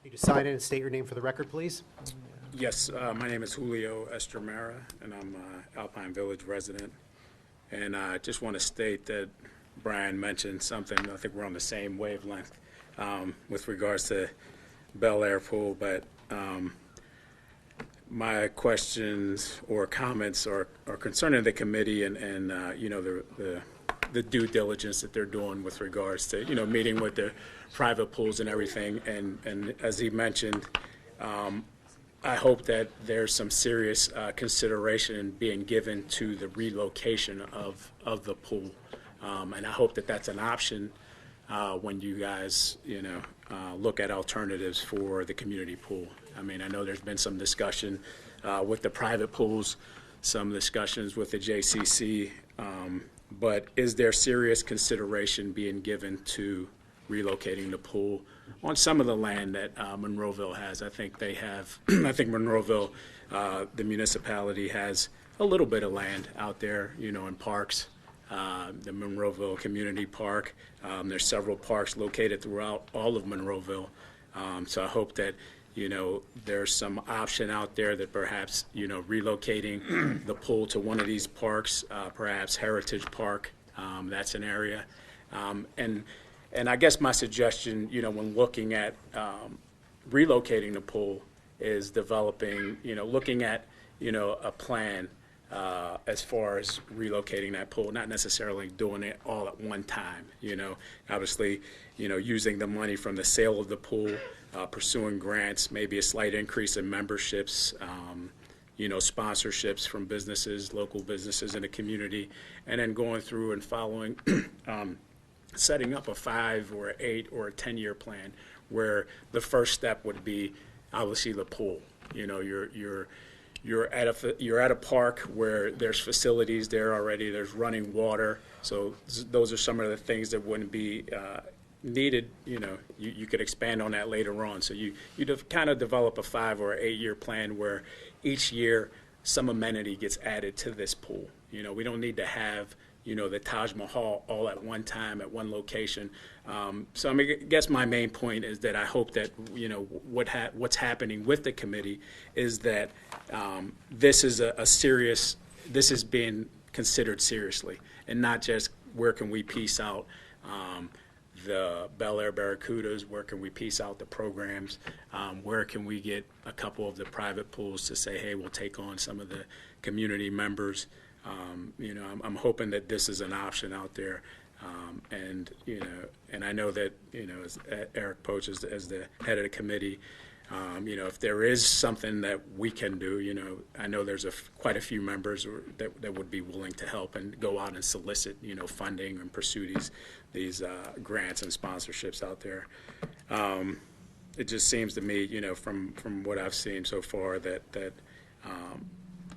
You just sign in and state your name for the record, please. Yes, my name is Julio Estramera, and I'm Alpine Village resident. And I just want to state that Brian mentioned something, I think we're on the same wavelength with regards to Bel Air Pool, but my questions or comments are concerning the committee and you know, the due diligence that they're doing with regards to, you know, meeting with the private pools and everything. And as he mentioned, I hope that there's some serious consideration being given to the relocation of the pool. And I hope that that's an option when you guys, you know, look at alternatives for the community pool. I mean, I know there's been some discussion with the private pools, some discussions with the JCC, but is there serious consideration being given to relocating the pool on some of the land that Monroeville has? I think they have, I think Monroeville, the municipality has a little bit of land out there, you know, in parks. The Monroeville Community Park. There's several parks located throughout all of Monroeville. So I hope that, you know, there's some option out there that perhaps, you know, relocating the pool to one of these parks, perhaps Heritage Park, that's an area. And I guess my suggestion, you know, when looking at relocating the pool is developing, you know, looking at, you know, a plan as far as relocating that pool, not necessarily doing it all at one time, you know. Obviously, you know, using the money from the sale of the pool, pursuing grants, maybe a slight increase in memberships, you know, sponsorships from businesses, local businesses in the community, and then going through and following, setting up a 5 or 8 or a 10-year plan where the first step would be obviously the pool. You know, you're at a park where there's facilities there already, there's running water, so those are some of the things that wouldn't be needed. You know, you could expand on that later on. So you kind of develop a 5 or 8 year plan where each year some amenity gets added to this pool. You know, we don't need to have, you know, the Taj Mahal all at one time at one location. So I mean, I guess my main point is that I hope that, you know, what's happening with the committee is that this is a serious, this is being considered seriously, and not just where can we piece out the Bel Air Barracudas, where can we piece out the programs, where can we get a couple of the private pools to say, hey, we'll take on some of the community members. You know, I'm hoping that this is an option out there. And, you know, and I know that, you know, as Eric Poach as the head of the committee, you know, if there is something that we can do, you know, I know there's quite a few members that would be willing to help and go out and solicit, you know, funding and pursue these grants and sponsorships out there. It just seems to me, you know, from what I've seen so far that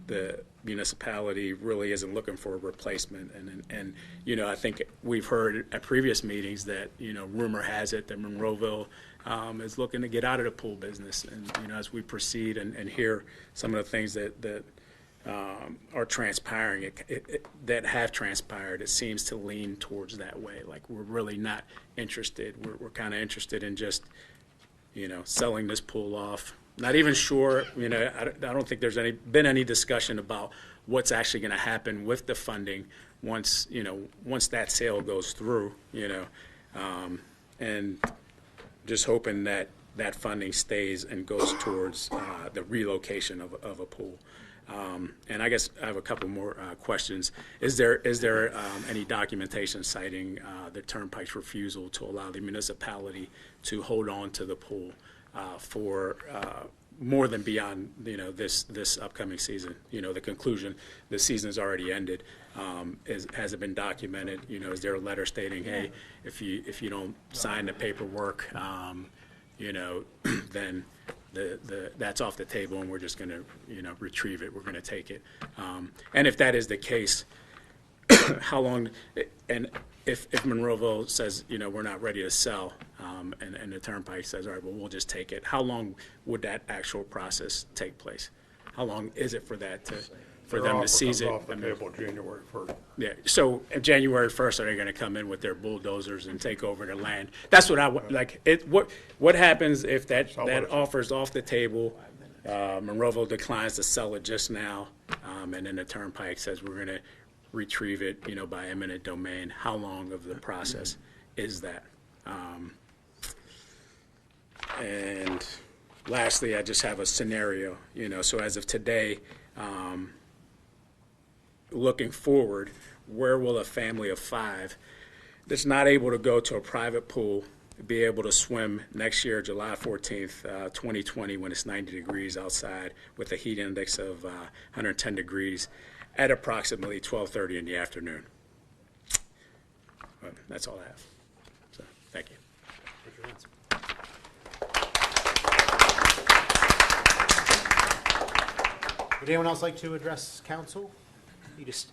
the municipality really isn't looking for a replacement. And you know, I think we've heard at previous meetings that, you know, rumor has it that Monroeville is looking to get out of the pool business. And, you know, as we proceed and hear some of the things that are transpiring, that have transpired, it seems to lean towards that way. Like, we're really not interested. We're kind of interested in just, you know, selling this pool off. Not even sure, you know, I don't think there's been any discussion about what's actually going to happen with the funding once, you know, once that sale goes through, you know, and just hoping that that funding stays and goes towards the relocation of a pool. And I guess I have a couple more questions. Is there any documentation citing the Turnpike's refusal to allow the municipality to hold on to the pool for more than beyond, you know, this upcoming season? You know, the conclusion, the season's already ended. Has it been documented? You know, is there a letter stating, hey, if you don't sign the paperwork, you know, then that's off the table, and we're just going to, you know, retrieve it. We're going to take it. And if that is the case, how long? And if Monroeville says, you know, we're not ready to sell, and the Turnpike says, all right, well, we'll just take it, how long would that actual process take place? How long is it for that for Their them to offer seize comes it. off the table January 1st. Yeah, so January 1st, are they going to come in with their bulldozers and take over the land? That's what I want, like, what happens if that offer's off the table, Monroeville declines to sell it just now, and then the Turnpike says we're going to retrieve it, by eminent domain? How long of the process is that? And lastly, I just have a scenario, so as of today, looking forward, where will a family of 5 that's not able to go to a private pool be able to swim next year, July 14th, 2020, when it's 90 degrees outside with a heat index of 110 degrees at approximately 12:30 in the afternoon? But that's all I have. So, thank you. Would anyone else like to address council? You just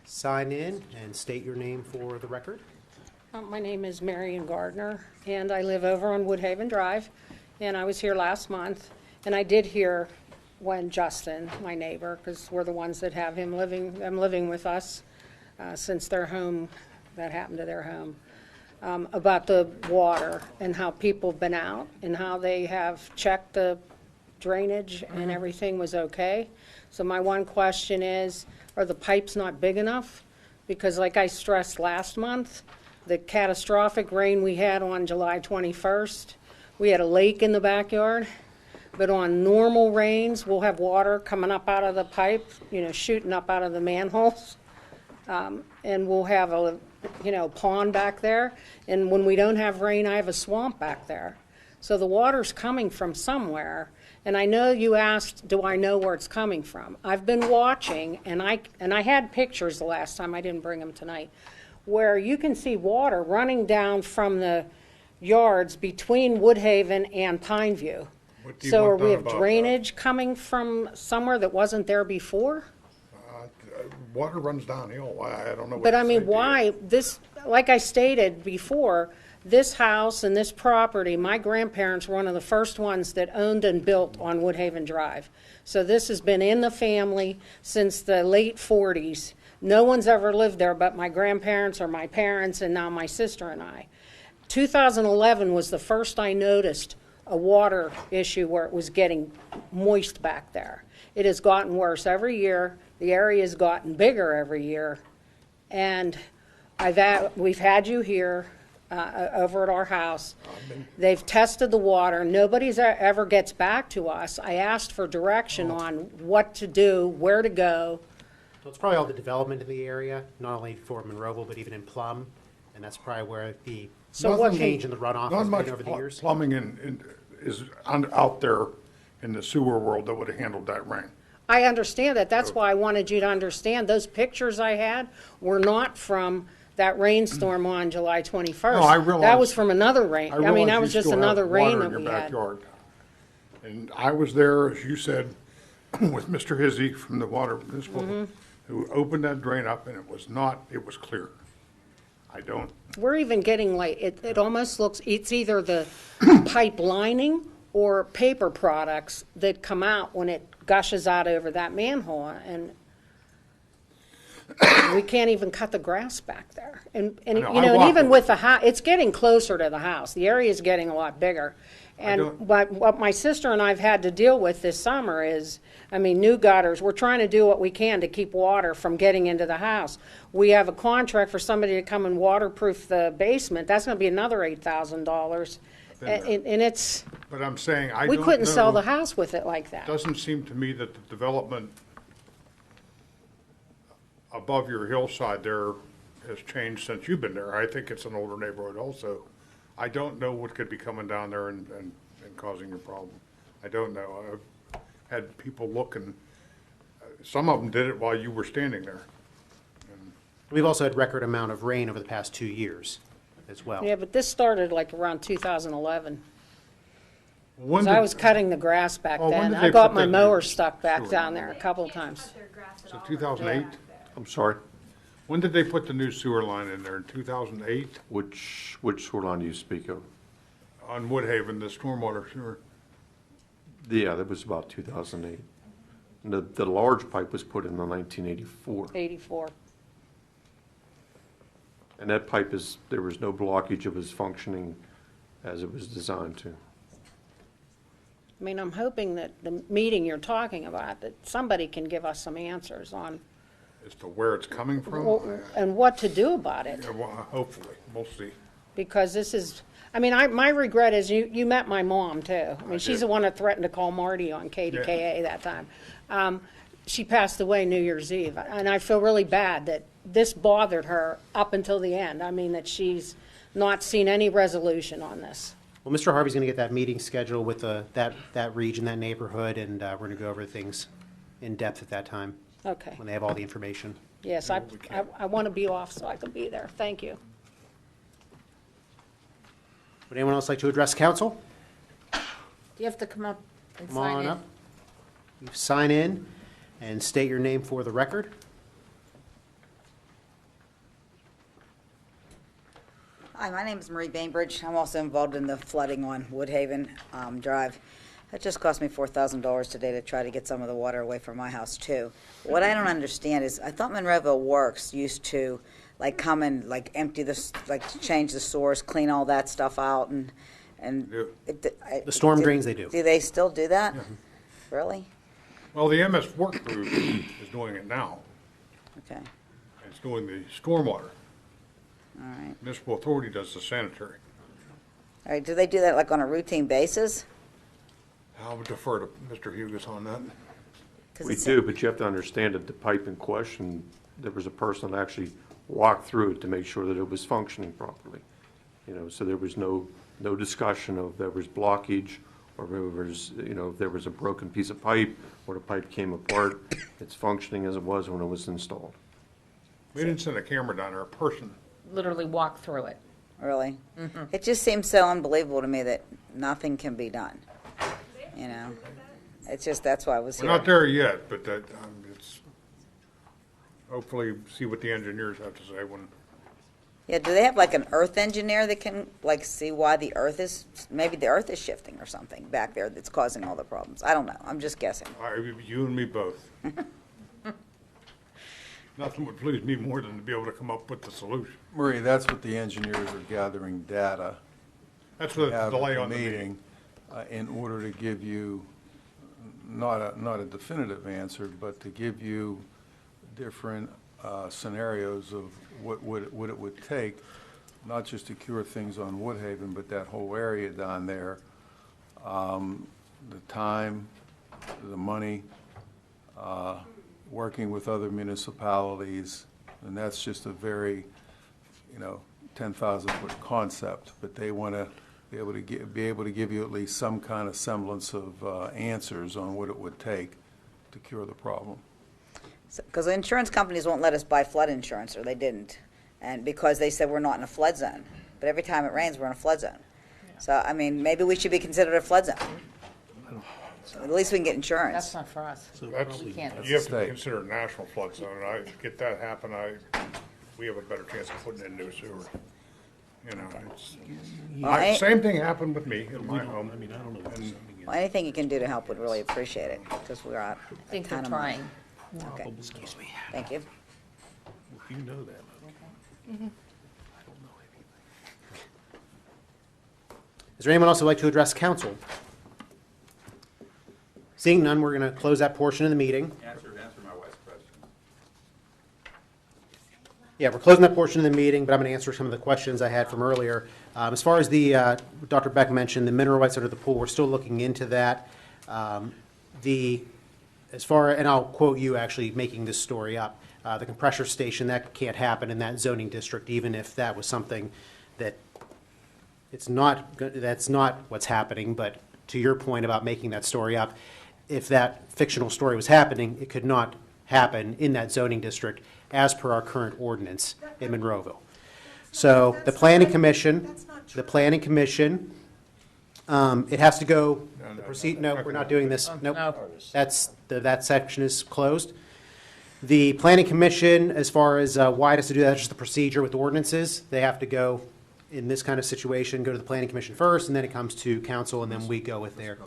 sign in and state your name for the record. My name is Marion Gardner, and I live over on Woodhaven Drive, and I was here last month, and I did hear when Justin, my neighbor, because we're the ones that have them living with us since their home, that happened to their home, about the water and how people have been out and how they have checked the drainage and everything was okay. So my one question is, are the pipes not big enough? Because like I stressed last month, the catastrophic rain we had on July 21st, we had a lake in the backyard, but on normal rains, we'll have water coming up out of the pipe, shooting up out of the manholes. And we'll have a, pond back there. And when we don't have rain, I have a swamp back there. So the water's coming from somewhere. And I know you asked, do I know where it's coming from? I've been watching, and I had pictures the last time, I didn't bring them tonight, where you can see water running down from the yards between Woodhaven and Pineview. So are we have drainage coming from somewhere that wasn't there before? Water runs downhill. I don't know what But to I say mean, to you. why, this, like I stated before, this house and this property, my grandparents were one of the first ones that owned and built on Woodhaven Drive. So this has been in the family since the late 40s. No one's ever lived there but my grandparents or my parents and now my sister and I. 2011 was the first I noticed a water issue where it was getting moist back there. It has gotten worse every year. The area has gotten bigger every year. And we've had you here over at our house. They've tested the water. Nobody's ever gets back to us. I asked for direction on what to do, where to go. So it's probably all the development in the area, not only for Monroeville, but even in Plum. And that's probably where the change in the runoff has been over the years. Plumbing is out there in the sewer world that would have handled that rain. I understand that. That's why I wanted you to understand. Those pictures I had were not from that rainstorm on July 21st. No, I realize. That was from another rain. I mean, that was just another rain that we had. Backyard. And I was there, as you said, with Mr. Hizzy from the Water Municipal, who opened that drain up, and it was clear. We're even getting like, it almost looks, it's either the pipe lining or paper products that come out when it gushes out over that manhole, and we can't even cut the grass back there. And I know, and even with the house, it's getting closer to the house. The area is getting a lot bigger. And what my sister and I've had to deal with this summer is, new gutters. We're trying to do what we can to keep water from getting into the house. We have a contract for somebody to come and waterproof the basement. That's going to be another $8,000. And it's, But I'm saying, we couldn't sell the house with it like that. Doesn't seem to me that the development above your hillside there has changed since you've been there. I think it's an older neighborhood also. I don't know what could be coming down there and causing a problem. I don't know. I've had people look, and some of them did it while you were standing there. We've also had record amount of rain over the past 2 years as well. Yeah, but this started like around 2011. I was cutting the grass back then. I got my mower stuck back down there a couple of times. So 2008? I'm sorry. When did they put the new sewer line in there? In 2008? Which sewer line do you speak of? On Woodhaven, the stormwater sewer. Yeah, that was about 2008. And the large pipe was put in 1984. 84. And that pipe there was no blockage. It was functioning as it was designed to. I mean, I'm hoping that the meeting you're talking about, that somebody can give us some answers on As to where it's coming from? and what to do about it. Yeah, well, hopefully, we'll see. Because this is, I mean, my regret is you met my mom too. I mean, she's did. the one that threatened to call Marty on KDKA that time. She passed away New Year's Eve, and I feel really bad that this bothered her up until the end. I mean, that she's not seen any resolution on this. Well, Mr. Harvey's going to get that meeting scheduled with that region, that neighborhood, and we're going to go over things in depth at that time. Okay. When they have all the information. Yes, I want to be off so I can be there. Thank you. Would anyone else like to address council? Do you have to come up and Come sign on in? up. You sign in and state your name for the record. Hi, my name is Marie Bainbridge. I'm also involved in the flooding on Woodhaven Drive. That just cost me $4,000 today to try to get some of the water away from my house, too. What I don't understand is, I thought Monroeville Works used to, like, come and, like, empty this, like, change the source, clean all that stuff out, and The storm drains, they do. Do they still do that? Really? Well, the MS work group is doing it now. Okay, It's doing the stormwater. all right. Municipal authority does the sanitary. All right, do they do that, like, on a routine basis? I'll defer to Mr. Hugus on that. We do, but you have to understand that the pipe in question, there was a person that actually walked through it to make sure that it was functioning properly. You know, so there was no discussion of there was blockage, or there was, if there was a broken piece of pipe, or the pipe came apart. It's functioning as it was when it was installed. We didn't send a camera down there, a person. Literally walk through it. Really? It just seems so unbelievable to me that nothing can be done, you know? It's just, that's why I was We're here. not there yet, but that, it's, hopefully see what the engineers have to say when, Yeah, do they have like an earth engineer that can like see why the earth is, maybe the earth is shifting or something back there that's causing all the problems? I don't know, I'm just guessing. you and me both. Nothing would please me more than to be able to come up with the solution. Marie, that's what the engineers are gathering data. That's the have delay at on the meeting. In order to give you, not a definitive answer, but to give you different scenarios of what it would take, not just to cure things on Woodhaven, but that whole area down there. The time, the money, working with other municipalities, and that's just a very, 10,000-foot concept, but they want to be able to give you at least some kind of semblance of answers on what it would take to cure the problem. Because the insurance companies won't let us buy flood insurance, or they didn't, and because they said we're not in a flood zone. But every time it rains, we're in a flood zone. So, I mean, maybe we should be considered a flood zone. So at least we can get insurance. That's not for us. That's, We can't. you have to consider a national flood zone, and I get that happen, we have a better chance of putting in new sewer. It's, same thing happened with me in my home. And Well, anything you can do to help would really appreciate it, because we're out I think a they're ton of money. trying. Okay. Excuse me. Thank you. You know that. Is there anyone else who would like to address council? Seeing none, we're going to close that portion of the meeting. Answer my wife's question. Yeah, we're closing that portion of the meeting, but I'm going to answer some of the questions I had from earlier. As far as the, Dr. Beck mentioned, the mineral rights under the pool, we're still looking into that. And I'll quote you actually making this story up, the compressor station, that can't happen in that zoning district, even if that was something that that's not what's happening. But to your point about making that story up, if that fictional story was happening, it could not happen in that zoning district as per our current ordinance in Monroeville. So the planning commission, it has to go, no, we're not doing this. Nope. That section is closed. The planning commission, as far as why it has to do that, that's just the procedure with ordinances. They have to go, in this kind of situation, go to the planning commission first, and then it comes to council, and then we go with there.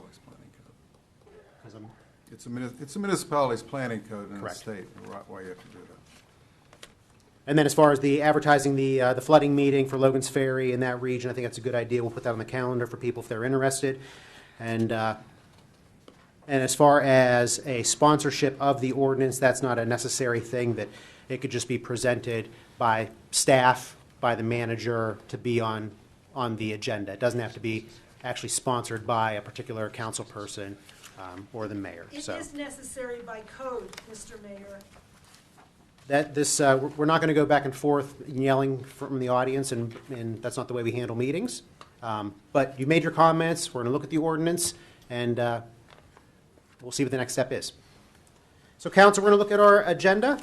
It's a municipality's planning code in the Correct. state, why you have to do that. And then as far as the advertising the flooding meeting for Logan's Ferry in that region, I think that's a good idea. We'll put that on the calendar for people if they're interested. And as far as a sponsorship of the ordinance, that's not a necessary thing, that it could just be presented by staff, by the manager, to be on the agenda. It doesn't have to be actually sponsored by a particular council person or the mayor. It So is necessary by code, Mr. Mayor. we're not going to go back and forth yelling from the audience, and that's not the way we handle meetings. But you made your comments. We're going to look at the ordinance, and we'll see what the next step is. So, council, we're going to look at our agenda.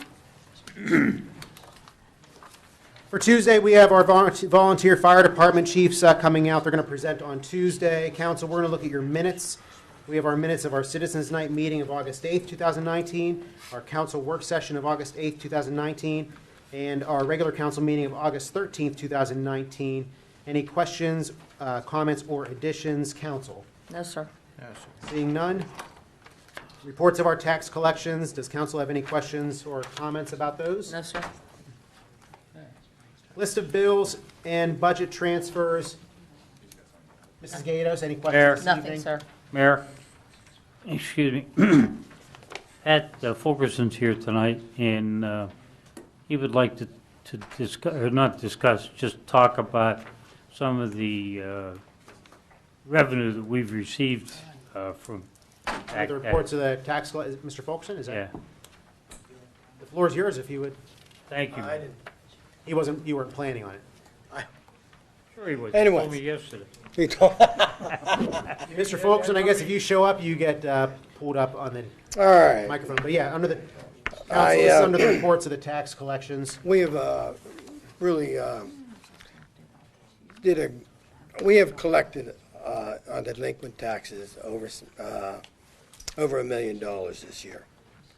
For Tuesday, we have our volunteer fire department chiefs coming out. They're going to present on Tuesday. Council, we're going to look at your minutes. We have our minutes of our Citizens Night meeting of August 8th, 2019, our council work session of August 8th, 2019, and our regular council meeting of August 13th, 2019. Any questions, comments, or additions, council? No, sir. Seeing none. Reports of our tax collections. Does council have any questions or comments about those? No, sir. List of bills and budget transfers. Mrs. Gatos, any questions Mayor. this Nothing, evening? sir. Mayor, excuse me. Pat Fulkerson's here tonight, and he would like to discuss, or not discuss, just talk about some of the revenue that we've received from. The reports of the tax, Mr. Folkson, is that? Yeah. The floor is yours if you would. Thank you. You weren't planning on it. Sure he was. Anyways. He told me yesterday. Mr. Folkson, I guess if you show up, you get pulled up on the All right. microphone. But yeah, under the council, this is under the reports of the tax collections. We have really we have collected on delinquent taxes over $1 million this year,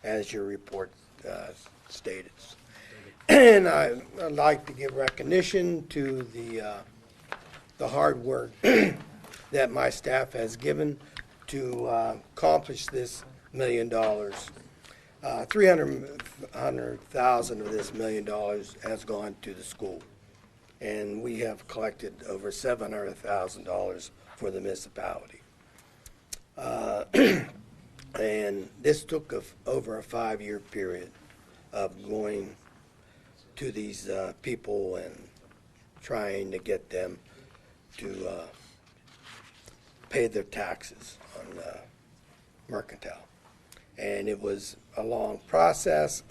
as your report stated. And I'd like to give recognition to the hard work that my staff has given to accomplish this $1 million. 300,000 of this $1 million has gone to the school, and we have collected over $700,000 for the municipality. And this took over a 5-year period of going to these people and trying to get them to pay their taxes on Mercantile. And it was a long process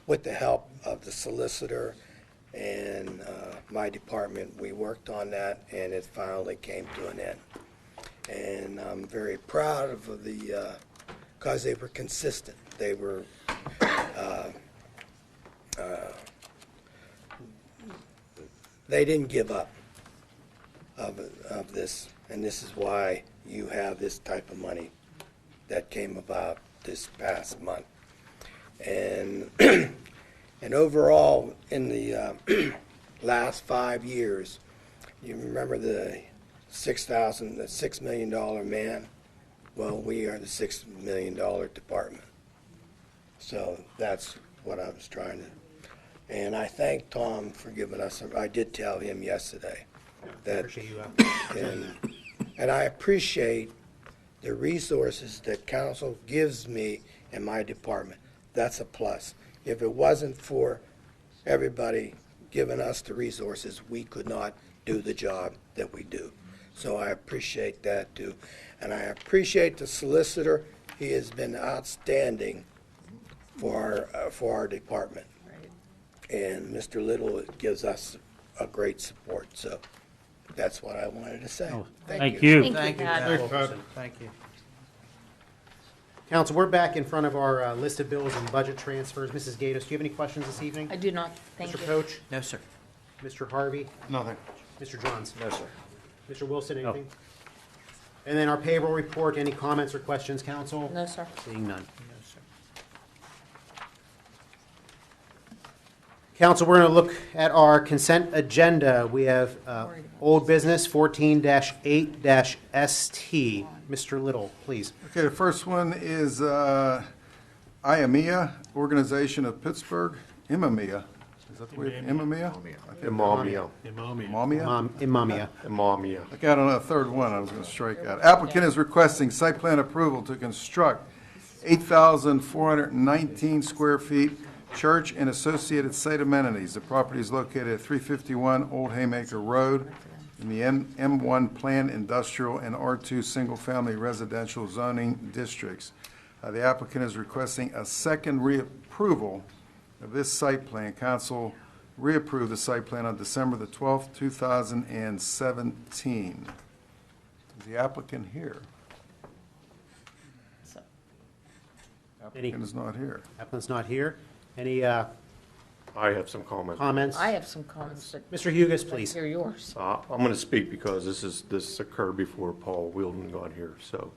with the help of the solicitor and my department. We worked on that, and it finally came to an end. And I'm very proud of the, because they were consistent. They were they didn't give up of this, and this is why you have this type of money that came about this past month. And and overall, in the last 5 years, you remember the $6 million man? Well, we are the $6 million department. So that's what I was trying to. And I thank Tom for giving us, I did tell him yesterday that, and I appreciate the resources that council gives me in my department. That's a plus. If it wasn't for everybody giving us the resources, we could not do the job that we do. So I appreciate that too. And I appreciate the solicitor. He has been outstanding for our department. And Mr. Little gives us a great support. So that's what I wanted to say. Thank you. Thank you, Pat. Thank you. Council, we're back in front of our list of bills and budget transfers. Mrs. Gatos, do you have any questions this evening? I do not. Thank you. Mr. Coach? No, sir. Mr. Harvey? Nothing. Mr. Johns? No, sir. Mr. Wilson, anything? And then our payroll report, any comments or questions, council? No, sir. Seeing none. Council, we're going to look at our consent agenda. We have old business 14-8-ST. Mr. Little, please. Okay, the first one is IAMEA, Organization of Pittsburgh, IMAMEA. Is that the way? IMAMEA? Imamia. Imamia? Imamia. Imamia. Okay, I don't know, the third one I was going to strike out. Applicant is requesting site plan approval to construct 8,419 square feet church and associated site amenities. The property is located at 351 Old Haymaker Road in the M1 Planned Industrial and R2 Single Family Residential Zoning Districts. The applicant is requesting a second reapproval of this site plan. Council reapproved the site plan on December the 12th, 2017. Is the applicant here? Applicant is not here. Applicant's not here. Any I have some comments. comments? I have some comments, but. Mr. Hugus, Let's please. hear yours. I'm going to speak because this occurred before Paul Wheeldon got here. So,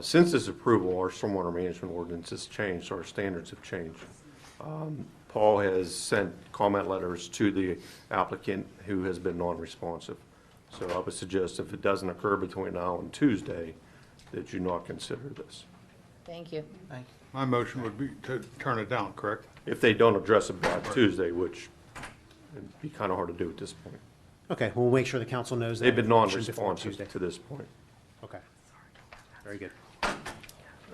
since this approval, our stormwater management ordinance has changed, our standards have changed. Paul has sent comment letters to the applicant who has been non-responsive. So I would suggest if it doesn't occur between now and Tuesday, that you not consider this. Thank you. My motion would be to turn it down, correct? If they don't address it by Tuesday, which it'd be kind of hard to do at this point. Okay, we'll make sure the council knows that. They've been information before non-responsive Tuesday. to this point. Okay. Very good.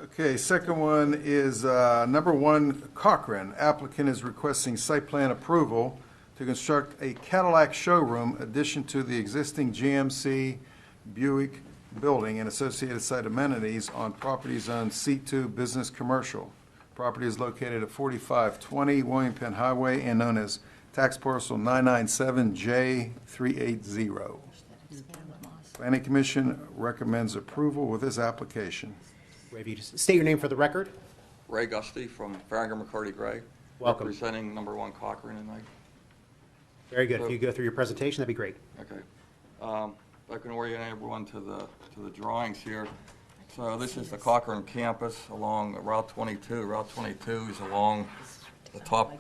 Okay, second one is number 1 Cochrane. Applicant is requesting site plan approval to construct a Cadillac showroom addition to the existing GMC Buick building and associated site amenities on property zone C2 Business Commercial. Property is located at 4520 William Penn Highway and known as tax parcel 997J380. Planning Commission recommends approval with this application. Ray, if you just state your name for the record. Ray Gusty from Farragut McCarty Gray. Welcome. Representing number 1 Cochrane tonight. Very good. If you go through your presentation, that'd be great. Okay. I can orient everyone to the drawings here. So this is the Cochrane campus along Route 22. Route 22 is along the top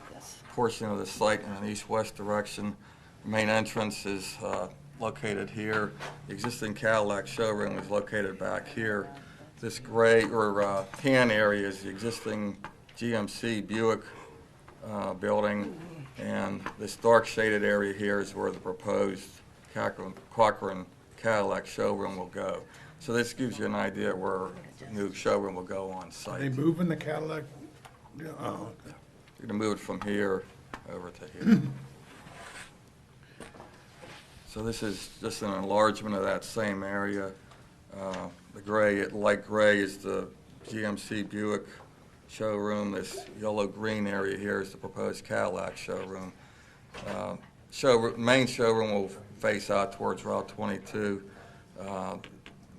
portion of the site in an east-west direction. The main entrance is located here. The existing Cadillac showroom is located back here. This gray or tan area is the existing GMC Buick building, and this dark shaded area here is where the proposed Cochrane Cadillac showroom will go. So this gives you an idea where the new showroom will go on site. Are they moving the Cadillac? Yeah, oh, okay. You're going to move it from here over to here. So this is just an enlargement of that same area. The gray, light gray is the GMC Buick showroom. This yellow-green area here is the proposed Cadillac showroom. Main showroom will face out towards Route 22.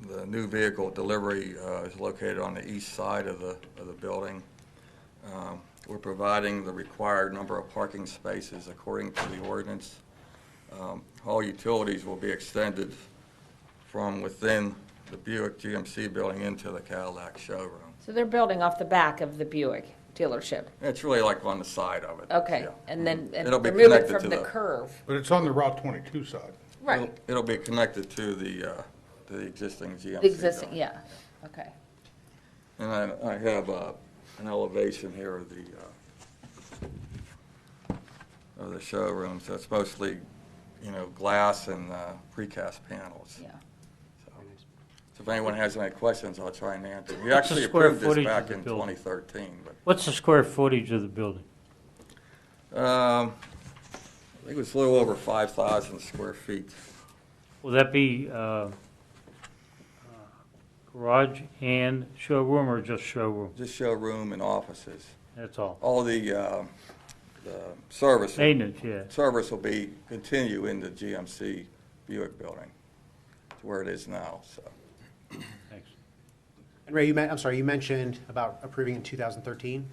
The new vehicle delivery is located on the east side of the building. We're providing the required number of parking spaces according to the ordinance. All utilities will be extended from within the Buick GMC building into the Cadillac showroom. So they're building off the back of the Buick dealership? It's really like on the side of it. Okay, Yeah. and then It'll be remove it connected from to the curve. But it's on the Route 22 side. Right. It'll be connected to the existing GMC. The existing, building. yeah, okay. And I have an elevation here of the showroom. So it's mostly, glass and precast panels. Yeah. So if anyone has any questions, I'll try and answer. We What's the actually square approved this footage back of the in building? 2013. But What's the square footage of the building? I think it was a little over 5,000 square feet. Will that be garage and showroom, or just showroom? Just showroom and offices. That's all? All the service. Maintenance, yeah. Service will continue in the GMC Buick building to where it is now, so. Thanks. And Ray, you mentioned about approving in 2013?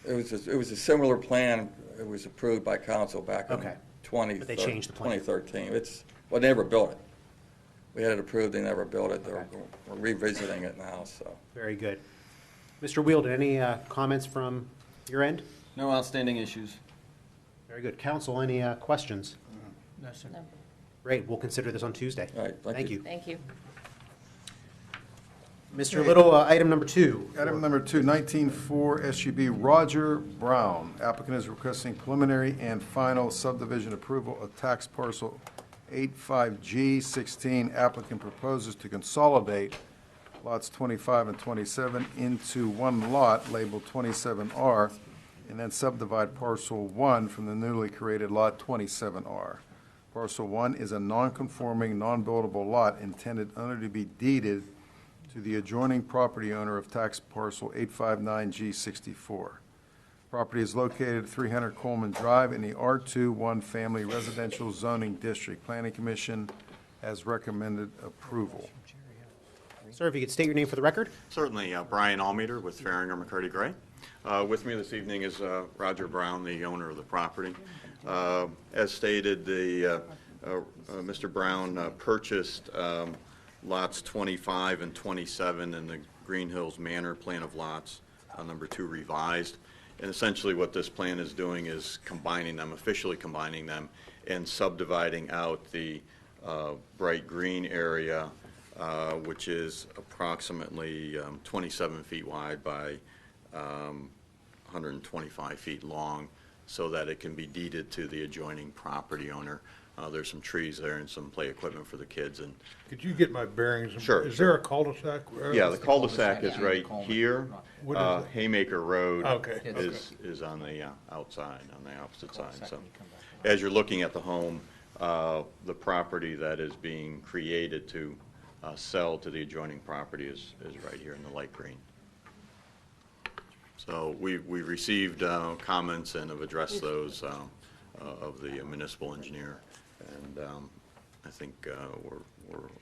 It was a similar plan. It was approved by council back in Okay. But they changed the plan. 2013. They never built it. We had it approved, they never built it. We're revisiting it now, so. Very good. Mr. Wheeldon, any comments from your end? No outstanding issues. Very Very good. Council, any questions? No, sir. Great, we'll consider this on Tuesday. All right, thank you. Thank you. Mr. Little, item number 2. Item number 2, 19-4 SUB Roger Brown. Applicant is requesting preliminary and final subdivision approval of tax parcel 85G16. Applicant proposes to consolidate lots 25 and 27 into one lot labeled 27R, and then subdivide parcel 1 from the newly created lot 27R. Parcel 1 is a non-conforming, non-buildable lot intended only to be deeded to the adjoining property owner of tax parcel 859G64. Property is located at 300 Coleman Drive in the R2 1 Family Residential Zoning District. Planning Commission has recommended approval. Sir, if you could state your name for the record. Certainly. Brian Almeter with Farringer McCurdy Gray. With me this evening is Roger Brown, the owner of the property. As stated, Mr. Brown purchased lots 25 and 27 in the Green Hills Manor plan of lots, number 2 revised. And essentially what this plan is doing is combining them, officially combining them, and subdividing out the bright green area, which is approximately 27 feet wide by 125 feet long, so that it can be deeded to the adjoining property owner. There's some trees there and some play equipment for the kids. And Could you get my bearings? Sure. Is there a cul-de-sac? yeah, the cul-de-sac is right here. What is it? Haymaker Road Okay. is on the outside, on the opposite side. So as you're looking at the home, the property that is being created to sell to the adjoining property is right here in the light green. So we received comments and have addressed those of the municipal engineer, and I think we're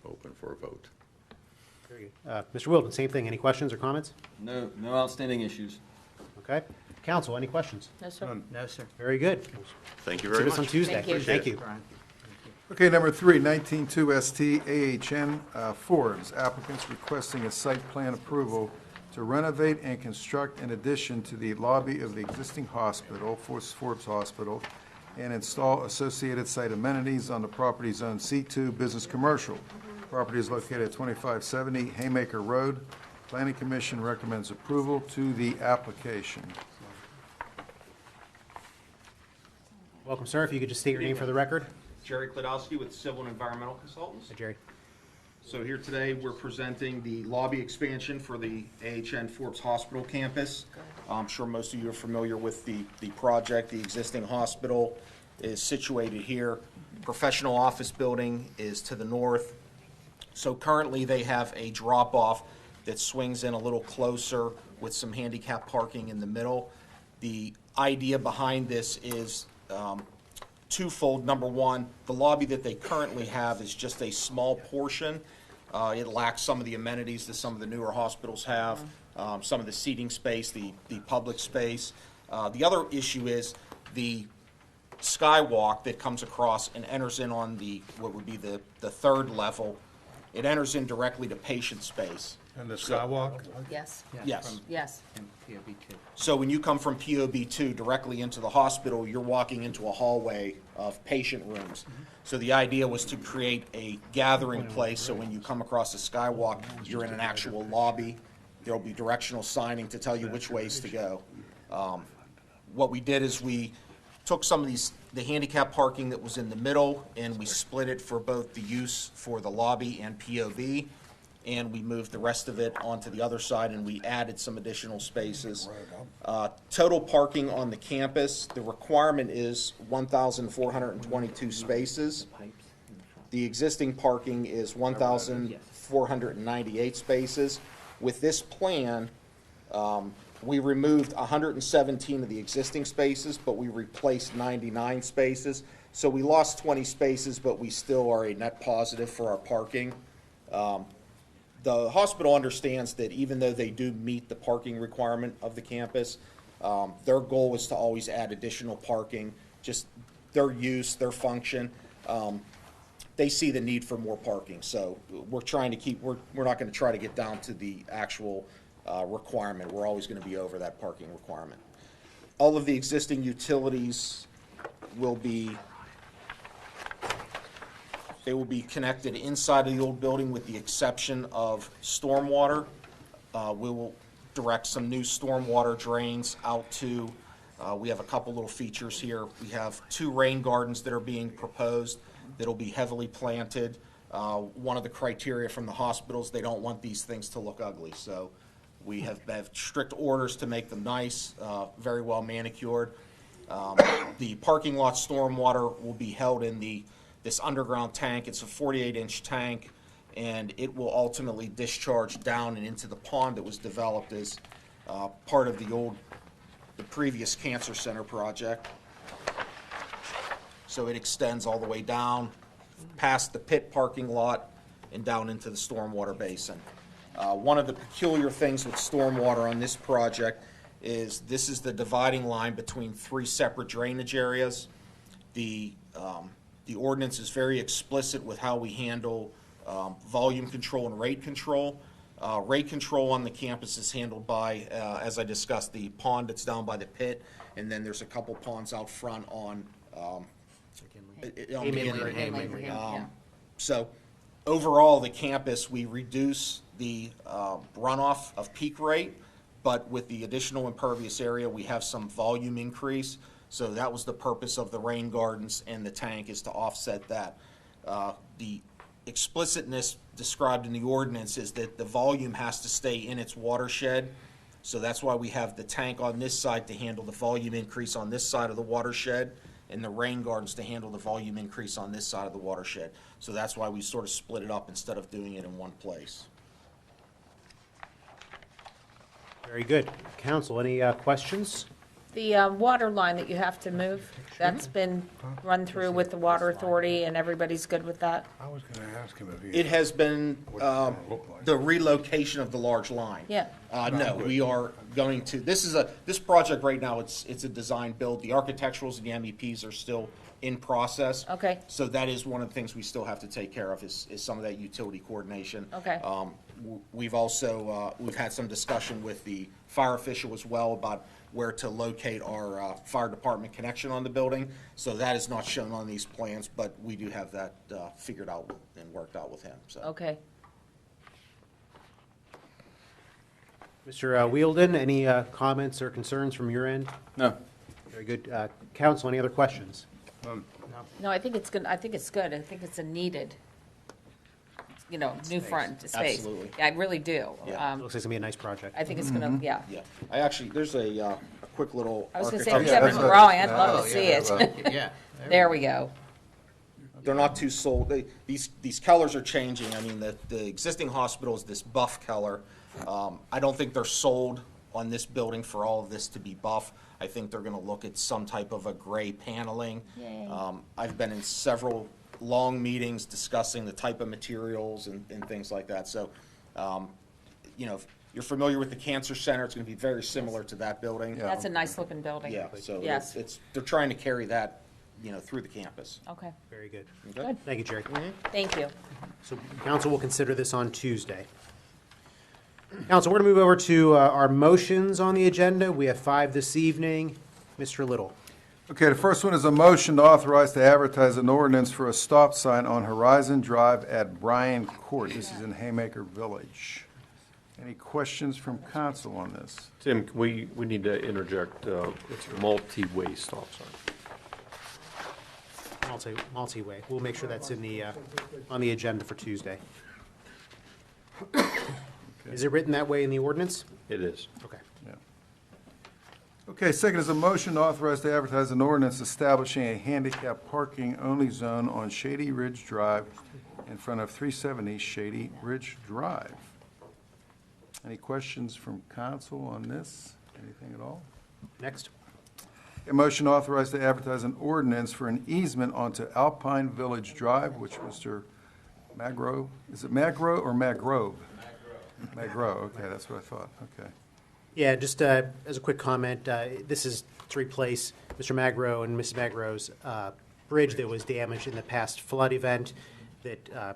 open for a vote. Very good. Mr. Wilton, same thing. Any questions or comments? No outstanding issues. Okay. Council, any questions? No, sir. No, sir. Very good. Thank you very See us on much. Tuesday. Thank you. Thank you. Okay, number 3, 19-2 ST AHN Forbes. Applicants requesting a site plan approval to renovate and construct an addition to the lobby of the existing hospital, Forbes Hospital, and install associated site amenities on the property zone C2 Business Commercial. Property is located at 2570 Haymaker Road. Planning Commission recommends approval to the application. Welcome, sir. If you could just state your name for the record. Jerry Klodowski with Civil and Environmental Consultants. Hi, Jerry. So here today, we're presenting the lobby expansion for the AHN Forbes Hospital campus. I'm sure most of you are familiar with the project. The existing hospital is situated here. Professional office building is to the north. So currently, they have a drop-off that swings in a little closer with some handicap parking in the middle. The idea behind this is twofold. Number one, the lobby that they currently have is just a small portion. It lacks some of the amenities that some of the newer hospitals have, some of the seating space, the public space. The other issue is the skywalk that comes across and enters in on what would be the third level. It enters in directly to patient space. And the skywalk? Yes. Yes. Yes. And POB2. So when you come from POB2 directly into the hospital, you're walking into a hallway of patient rooms. So the idea was to create a gathering place, so when you come across the skywalk, you're in an actual lobby. There'll be directional signing to tell you which ways to go. What we did is we took some of the handicap parking that was in the middle, and we split it for both the use for the lobby and POB. And we moved the rest of it onto the other side, and we added some additional spaces. Total parking on the campus, the requirement is 1,422 spaces. The existing parking is 1,498 spaces. With this plan, we removed 117 of the existing spaces, but we replaced 99 spaces. So we lost 20 spaces, but we still are a net positive for our parking. The hospital understands that even though they do meet the parking requirement of the campus, their goal is to always add additional parking, just their use, their function. They see the need for more parking, so we're trying to keep, we're not going to try to get down to the actual requirement. We're always going to be over that parking requirement. All of the existing utilities will be connected inside of the old building with the exception of stormwater. We will direct some new stormwater drains out to, we have a couple little features here. We have 2 rain gardens that are being proposed that'll be heavily planted. One of the criteria from the hospitals, they don't want these things to look ugly. So we have strict orders to make them nice, very well manicured. The parking lot stormwater will be held in this underground tank. It's a 48-inch tank, and it will ultimately discharge down and into the pond that was developed as part of the previous cancer center project. So it extends all the way down past the pit parking lot and down into the stormwater basin. One of the peculiar things with stormwater on this project is this is the dividing line between 3 separate drainage areas. The ordinance is very explicit with how we handle volume control and rate control. Rate control on the campus is handled by, as I discussed, the pond that's down by the pit, and then there's a couple ponds out front on Haymaker. So overall, the campus, we reduce the runoff of peak rate, but with the additional impervious area, we have some volume increase. So that was the purpose of the rain gardens and the tank, is to offset that. The explicitness described in the ordinance is that the volume has to stay in its watershed. So that's why we have the tank on this side to handle the volume increase on this side of the watershed, and the rain gardens to handle the volume increase on this side of the watershed. So that's why we sort of split it up instead of doing it in one place. Very good. Council, any questions? The water line that you have to move, that's been run through with the water authority, and everybody's good with that? I was going to ask him if he. It has been the relocation of the large line. Yeah. No, we are going to, this project right now, it's a design build. The architecturals and the MEPs are still in process. Okay. So that is one of the things we still have to take care of is some of that utility coordination. Okay. We've also, we've had some discussion with the fire official as well about where to locate our fire department connection on the building. So that is not shown on these plans, but we do have that figured out and worked out with him. So. Okay. Mr. Wielden, any comments or concerns from your end? No. Very good. Council, any other questions? No, I think it's good. I think it's good. I think it's a needed, new front space. Absolutely. Yeah, I really do. Yeah. Looks like it's going to be a nice project. I think it's gonna, yeah. Yeah. I actually, there's a quick little. I was gonna say, if you architecture- have a drawing, I'd love to see it. Yeah. There we go. They're not too sold. These colors are changing. I mean, the existing hospital is this buff color. I don't think they're sold on this building for all of this to be buff. I think they're going to look at some type of a gray paneling. Yay. I've been in several long meetings discussing the type of materials and things like that. So, if you're familiar with the cancer center, it's going to be very similar to that building. That's a nice looking building. Yeah. So Yes. they're trying to carry that, through the campus. Okay. Very good. Okay. Good. Thank you, Jerry. Thank you. So council will consider this on Tuesday. Council, we're going to move over to our motions on the agenda. We have 5 this evening. Mr. Little. Okay, the first one is a motion to authorize to advertise an ordinance for a stop sign on Horizon Drive at Bryan Court. This is in Haymaker Village. Any questions from council on this? Tim, we need to interject, it's a multi-way stop sign. Multi-way. We'll make sure that's in the on the agenda for Tuesday. Is it written that way in the ordinance? It is. Okay. Yeah. Okay, second is a motion to authorize to advertise an ordinance establishing a handicap parking only zone on Shady Ridge Drive in front of 370 Shady Ridge Drive. Any questions from council on this? Anything at all? Next. A motion to authorize to advertise an ordinance for an easement onto Alpine Village Drive, which Mr. Magro, is it Magro or Magrove? Magro, okay, that's what I thought, okay. Yeah, just as a quick comment, this is to replace Mr. Magro and Mrs. Magro's bridge that was damaged in the past flood event that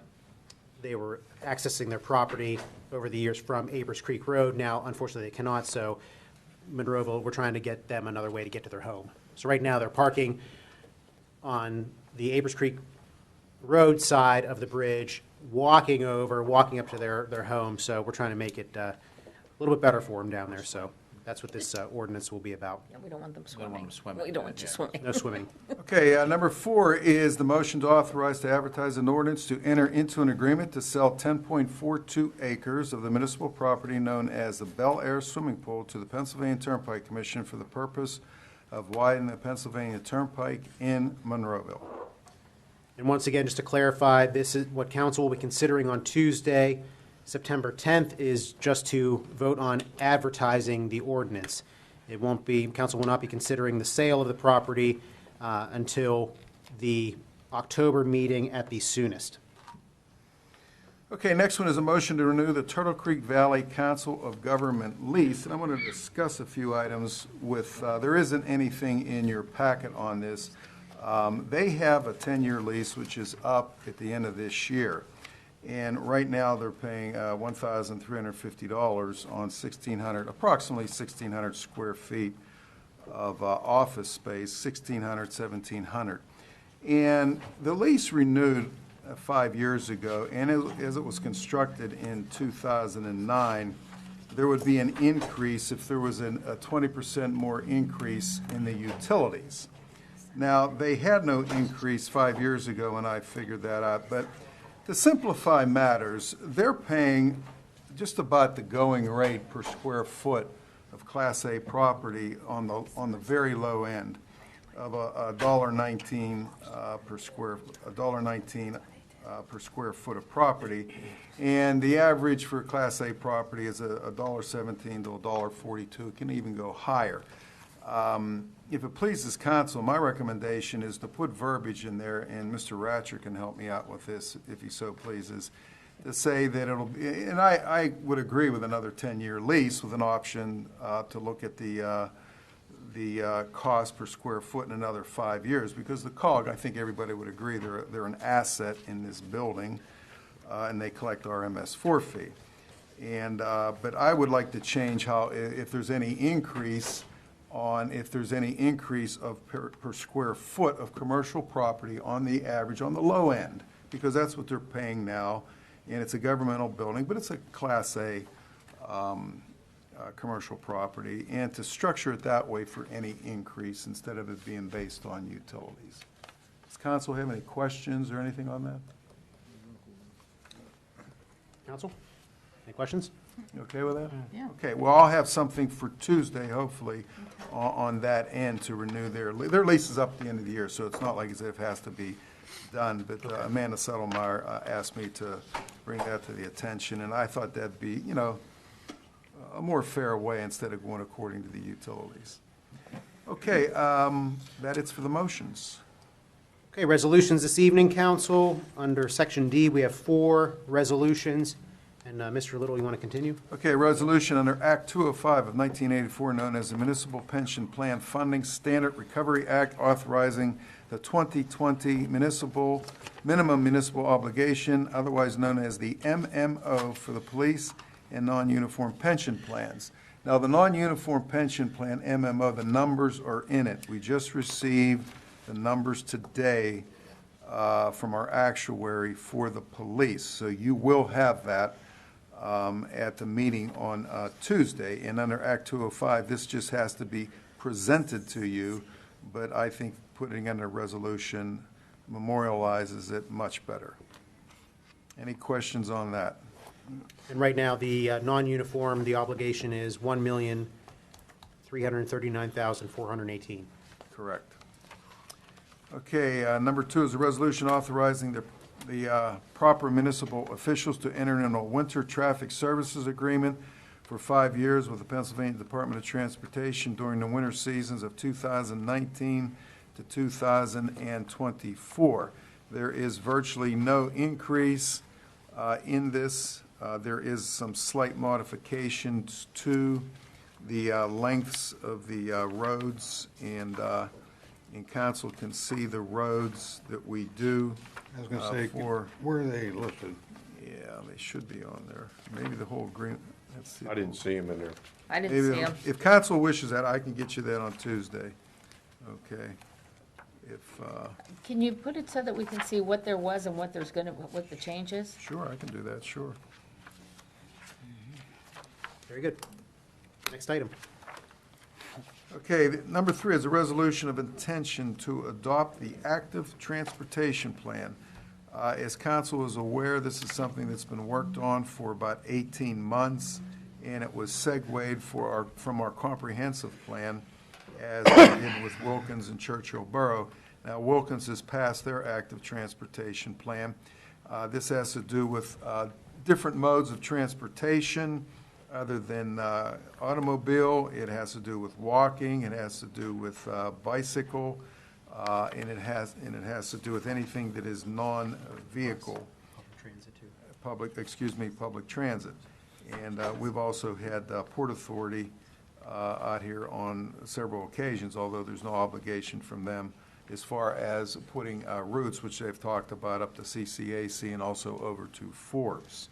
they were accessing their property over the years from Abers Creek Road. Now, unfortunately, they cannot, so Monroeville, we're trying to get them another way to get to their home. So right now, they're parking on the Abers Creek Road side of the bridge, walking up to their home. So we're trying to make it a little bit better for them down there. So that's what this ordinance will be about. Yeah, we don't want them We don't want them swimming. swimming. We don't want you swimming. No swimming. Okay, number 4 is the motion to authorize to advertise an ordinance to enter into an agreement to sell 10.42 acres of the municipal property known as the Bel Air Swimming Pool to the Pennsylvania Turnpike Commission for the purpose of widening the Pennsylvania Turnpike in Monroeville. And once again, just to clarify, this is what council will be considering on Tuesday, September 10th, is just to vote on advertising the ordinance. It won't be, council will not be considering the sale of the property until the October meeting at the soonest. Okay, next one is a motion to renew the Turtle Creek Valley Council of Government lease. And I want to discuss a few items with, there isn't anything in your packet on this. They have a 10-year lease, which is up at the end of this year. And right now, they're paying $1,350 on approximately 1,600 square feet of office space, 1,600, 1,700. And the lease renewed 5 years ago, and as it was constructed in 2009, there would be an increase if there was a 20% more increase in the utilities. Now, they had no increase 5 years ago, and I figured that out, but to simplify matters, they're paying just about the going rate per square foot of Class A property on the very low end of $1.19 per square foot of property, and the average for Class A property is $1.17 to $1.42. It can even go higher. If it pleases council, my recommendation is to put verbiage in there, and Mr. Ratcher can help me out with this if he so pleases, to say that it'll be, and I would agree with another 10-year lease with an option to look at the cost per square foot in another 5 years, because the COG, I think everybody would agree, they're an asset in this building, and they collect our MS4 fee. And but I would like to change how, if there's any increase of per square foot of commercial property on the average, on the low end, because that's what they're paying now, and it's a governmental building, but it's a Class A commercial property, and to structure it that way for any increase instead of it being based on utilities. Does council have any questions or anything on that? Council, any questions? You okay with that? Yeah. Okay, well, I'll have something for Tuesday, hopefully, on that end to renew their lease is up at the end of the year, so it's not like as if it has to be done. But Amanda Settlemeyer asked me to bring that to the attention, and I thought that'd be, a more fair way instead of going according to the utilities. Okay, that it's for the motions. Okay, resolutions this evening, council. Under Section D, we have 4 resolutions. And Mr. Little, you want to continue? Okay, resolution under Act 205 of 1984, known as the Municipal Pension Plan Funding Standard Recovery Act, authorizing the 2020 minimum municipal obligation, otherwise known as the MMO, for the police and non-uniform pension plans. Now, the non-uniform pension plan, MMO, the numbers are in it. We just received the numbers today from our actuary for the police. So you will have that at the meeting on Tuesday. And under Act 205, this just has to be presented to you, but I think putting in a resolution memorializes it much better. Any questions on that? And right now, the non-uniform, the obligation is $1,339,418. Correct. Okay, number 2 is a resolution authorizing the proper municipal officials to enter into a winter traffic services agreement for 5 years with the Pennsylvania Department of Transportation during the winter seasons of 2019 to 2024. There is virtually no increase in this. There is some slight modifications to the lengths of the roads, and council can see the roads that we do. I was going to say, where are they listed? Yeah, they should be on there. Maybe the whole agreement. Let's see. I didn't see them in there. I didn't see them. If council wishes that, I can get you that on Tuesday. Okay. Can you put it so that we can see what there was and what there's gonna, what the change is? Sure, I can do that, sure. Very good. Next item. Okay, number 3 is a resolution of intention to adopt the active transportation plan. As council is aware, this is something that's been worked on for about 18 months, and it was segued from our comprehensive plan, as we did with Wilkins and Churchill Borough. Now, Wilkins has passed their active transportation plan. This has to do with different modes of transportation other than automobile. It has to do with walking. It has to do with bicycle, and it has to do with anything that is non-vehicle. Public transit. And we've also had Port Authority out here on several occasions, although there's no obligation from them as far as putting routes, which they've talked about, up to CCAC and also over to Forbes.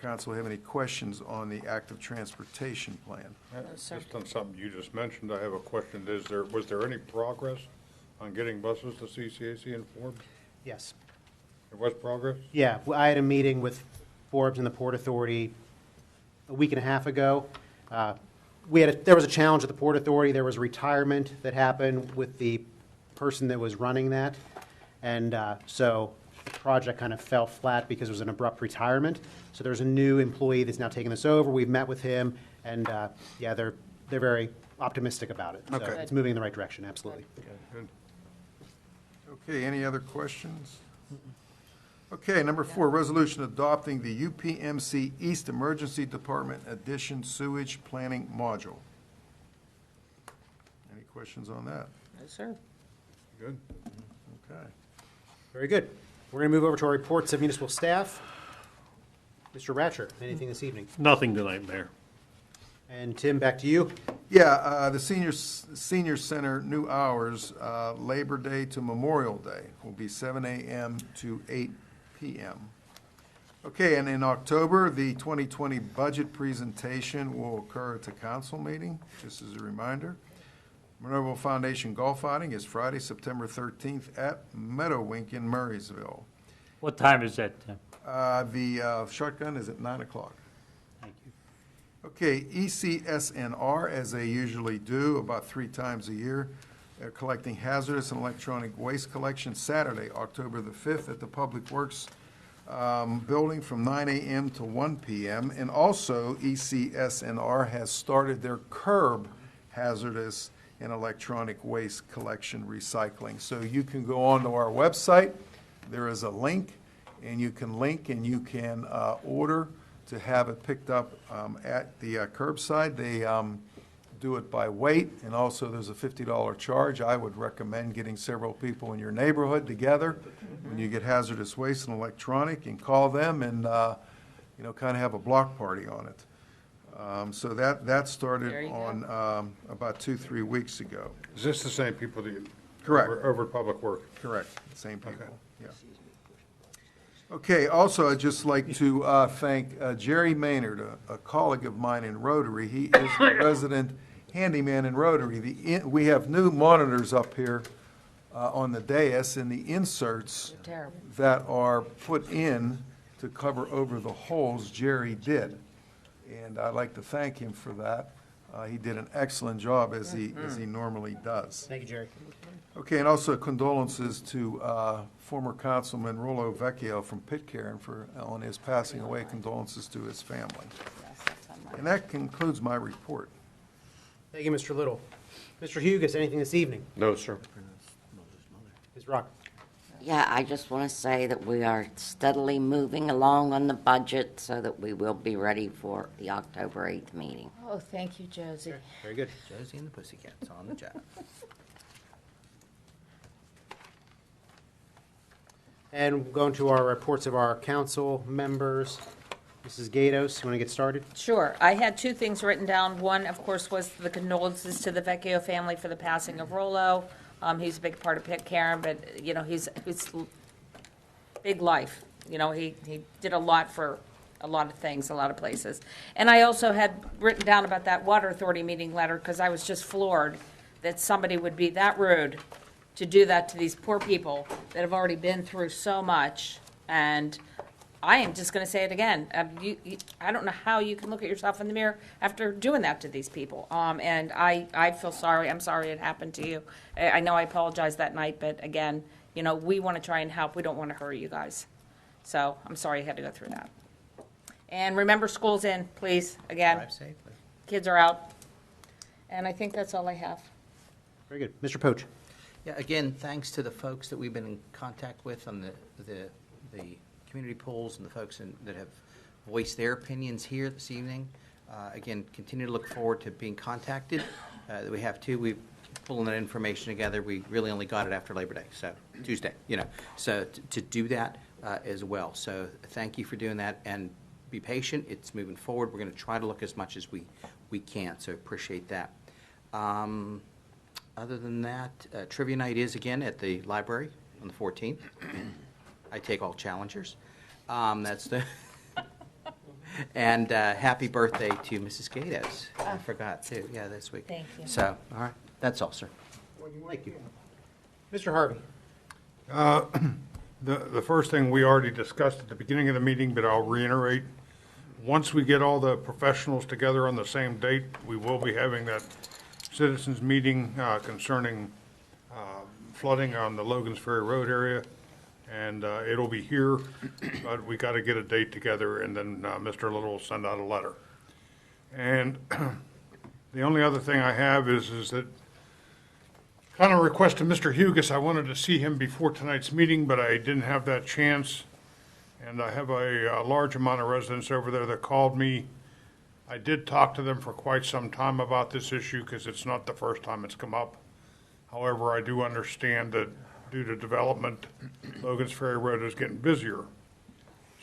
Council, have any questions on the active transportation plan? Just on something you just mentioned, I have a question. Was there any progress on getting buses to CCAC and Forbes? Yes. There was progress? Yeah, I had a meeting with Forbes and the Port Authority a week and a half ago. There was a challenge at the Port Authority. There was retirement that happened with the person that was running that. And so the project kind of fell flat because it was an abrupt retirement. So there's a new employee that's now taking this over. We've met with him, and yeah, they're very optimistic about it. So Okay. it's moving in the right direction, absolutely. Good. Okay, any other questions? Okay, number 4, resolution adopting the UPMC East Emergency Department Addition Sewage Planning Module. Any questions on that? No, sir. Good. Okay. Very good. We're going to move over to our reports of municipal staff. Mr. Ratcher, anything this evening? Nothing tonight, Mayor. And Tim, back to you. Yeah, the senior center new hours, Labor Day to Memorial Day will be 7 a.m. to 8 p.m. Okay, and in October, the 2020 budget presentation will occur at the council meeting, just as a reminder. Monroeville Foundation Golf Outing is Friday, September 13th at Meadowink in Murraysville. What time is that, Tim? The shotgun is at 9 o'clock. Thank you. Okay, ECSNR, as they usually do, about 3 times a year, they're collecting hazardous and electronic waste collection Saturday, October the 5th at the Public Works building from 9 a.m. to 1 p.m. And also, ECSNR has started their curb hazardous and electronic waste collection recycling. So you can go onto our website. There is a link, and you can order to have it picked up at the curbside. They do it by weight, and also there's a $50 charge. I would recommend getting several people in your neighborhood together when you get hazardous waste and electronic, and call them and kind of have a block party on it. So that started on about 2-3 weeks ago. Is this the same people that you? Correct. Over at Public Works? Correct, same people, Okay. yeah. Okay, also, I'd just like to thank Jerry Maynard, a colleague of mine in Rotary. He is the resident handyman in Rotary. We have new monitors up here on the dais, and the inserts that are put in to cover over the holes, Jerry did. And I'd like to thank him for that. He did an excellent job, as he normally does. Thank you, Jerry. Okay, and also condolences to former Councilman Rollo Vecchio from Pitcairn on his passing away. Condolences to his family. And that concludes my report. Thank you, Mr. Little. Mr. Hugus, anything this evening? No, sir. Ms. Rock? Yeah, I just want to say that we are steadily moving along on the budget so that we will be ready for the October 8th meeting. Oh, thank you, Josie. Very good. Josie and the Pussycats on the job. And going to our reports of our council members. Mrs. Gatos, you want to get started? Sure. I had 2 things written down. One, of course, was the condolences to the Vecchio family for the passing of Rollo. He's a big part of Pitcairn, but, he's big life. He did a lot for a lot of things, a lot of places. And I also had written down about that Water Authority meeting letter, because I was just floored that somebody would be that rude to do that to these poor people that have already been through so much. And I am just going to say it again. I don't know how you can look at yourself in the mirror after doing that to these people. And I feel sorry. I'm sorry it happened to you. I know I apologized that night, but again, you know, we want to try and help. We don't want to hurt you guys. So I'm sorry you had to go through that. And remember, school's in, please, again. Drive safely. Kids are out. And I think that's all I have. Very good. Mr. Poach. Yeah, again, thanks to the folks that we've been in contact with on the community pools and the folks that have voiced their opinions here this evening. Again, continue to look forward to being contacted. That we have too. We're pulling that information together. We really only got it after Labor Day, so Tuesday, you know. So to do that as well. So thank you for doing that, and be patient. It's moving forward. We're going to try to look as much as we can, so appreciate that. Other than that, trivia night is again at the library on the 14th. I take all challengers. That's the and happy birthday to Mrs. Gatos. I forgot too. Yeah, this week. Thank you. So, all right, that's all, sir. Thank you. Mr. Harvey. The first thing we already discussed at the beginning of the meeting, but I'll reiterate. Once we get all the professionals together on the same date, we will be having that citizens meeting concerning flooding on the Logan's Ferry Road area. And it'll be here, but we got to get a date together, and then Mr. Little will send out a letter. And the only other thing I have is that kind of request to Mr. Hugus. I wanted to see him before tonight's meeting, but I didn't have that chance. And I have a large amount of residents over there that called me. I did talk to them for quite some time about this issue because it's not the first time it's come up. However, I do understand that due to development, Logan's Ferry Road is getting busier.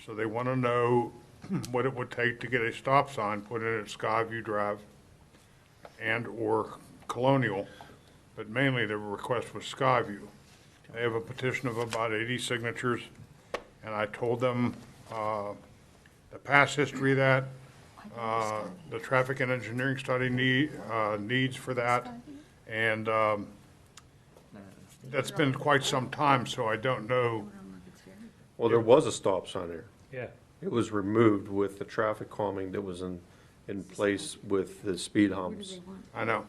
So they want to know what it would take to get a stop sign put in at Skyview Drive and or Colonial, but mainly the request was Skyview. They have a petition of about 80 signatures, and I told them the past history of that, the traffic and engineering study needs for that, and that's been quite some time, so I don't know. Well, there was a stop sign there. Yeah. It was removed with the traffic calming that was in place with the speed humps. I know.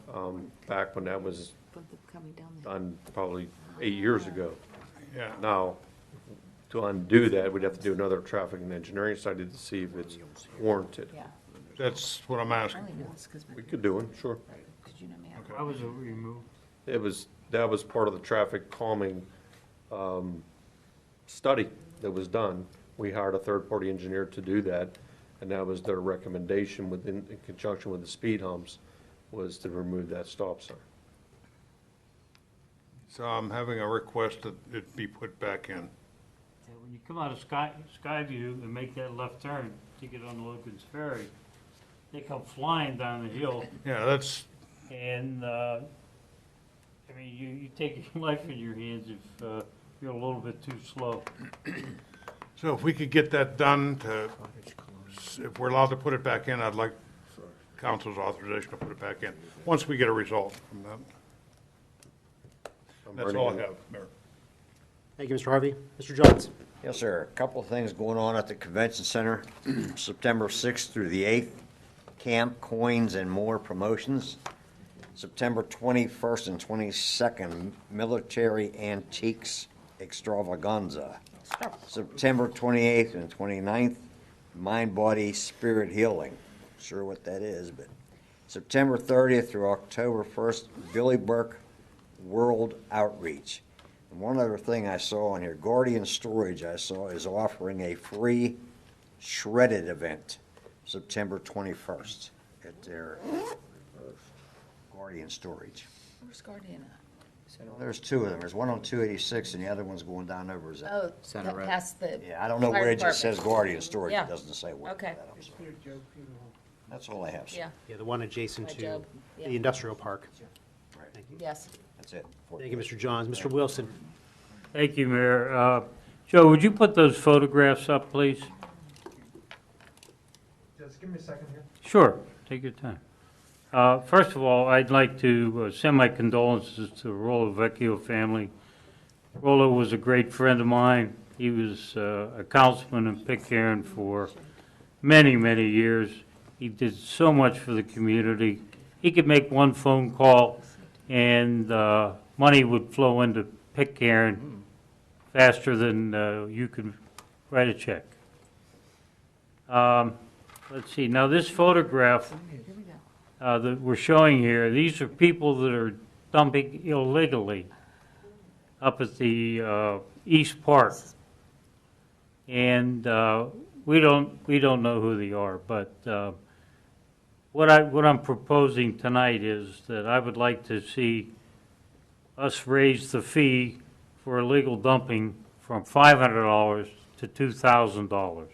Back when that was done probably 8 years ago. Yeah. Now, to undo that, we'd have to do another traffic and engineering study to see if it's warranted. That's what I'm asking. We could do it, sure. How was it removed? That was part of the traffic calming study that was done. We hired a third-party engineer to do that, and that was their recommendation in conjunction with the speed humps, was to remove that stop sign. So I'm having a request that it be put back in. Yeah, when you come out of Skyview and make that left turn to get on Logan's Ferry, they come flying down the hill. Yeah, that's. And I mean, you take your life in your hands if you're a little bit too slow. So if we could get that done if we're allowed to put it back in, I'd like council's authorization to put it back in, once we get a result from that. That's all I have, Mayor. Thank you, Mr. Harvey. Mr. Johns. Yes, sir. A couple of things going on at the Convention Center, September 6th through the 8th, camp, coins, and more promotions. September 21st and 22nd, military antiques extravaganza. September 28th and 29th, mind, body, spirit healing. Not sure what that is, but September 30th through October 1st, Billy Burke World Outreach. And one other thing I saw on here, Guardian Storage I saw is offering a free shredded event September 21st at their Guardian Storage. Where's Guardian at? There's two of them. There's one on 286 and the other one's going down over Center Road. Past the Yeah, I don't know fire where it just department. says Guardian Storage. Yeah. It doesn't say where. Okay. That's all I have, sir. Yeah. Yeah, the one adjacent By to Job. Yeah. the industrial park. Thank you. Yes. That's it. Thank you, Mr. Johns. Mr. Wilson. Thank you, Mayor. Joe, would you put those photographs up, please? Just give me a second here. Sure. Take your time. First of all, I'd like to send my condolences to the Rollo Vecchio family. Rollo was a great friend of mine. He was a councilman in Pitcairn for many, many years. He did so much for the community. He could make one phone call and money would flow into Pitcairn faster than you could write a check. Let's see, now this photograph that we're showing here, these are people that are dumping illegally up at the East Park. And we don't know who they are, but what I'm proposing tonight is that I would like to see us raise the fee for illegal dumping from $500 to $2,000.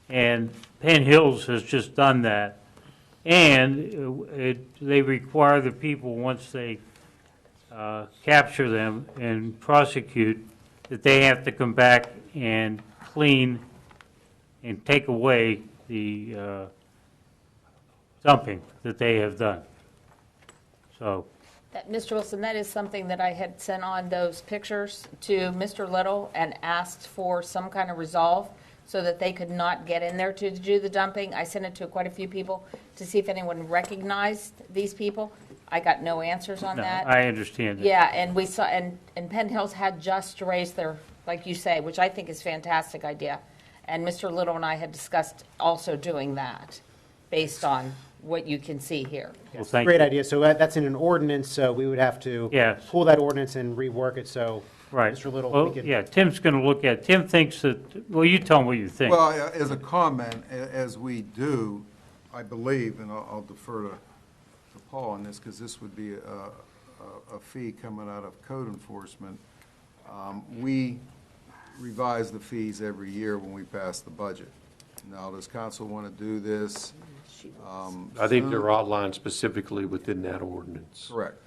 And Penn Hills has just done that. And they require the people, once they capture them and prosecute, that they have to come back and clean and take away the dumping that they have done. So, Mr. Wilson, that is something that I had sent on those pictures to Mr. Little and asked for some kind of resolve so that they could not get in there to do the dumping. I sent it to quite a few people to see if anyone recognized these people. I got no answers on no, that. I understand that. Yeah, and we saw, and Penn Hills had just raised their, like you say, which I think is a fantastic idea. And Mr. Little and I had discussed also doing that based on what you can see here. Well, thank Great you. idea. So that's in an ordinance, so we would have to Yes. pull that ordinance and rework it, so Right. Mr. Little, Well, we could. yeah, Tim's going to look at, Tim thinks that, well, you tell him what you think. Well, as a comment, as we do, I believe, and I'll defer to Paul on this, because this would be a fee coming out of code enforcement. We revise the fees every year when we pass the budget. Now, does council want to do this? I think they're soon? outlined specifically within that ordinance. Correct.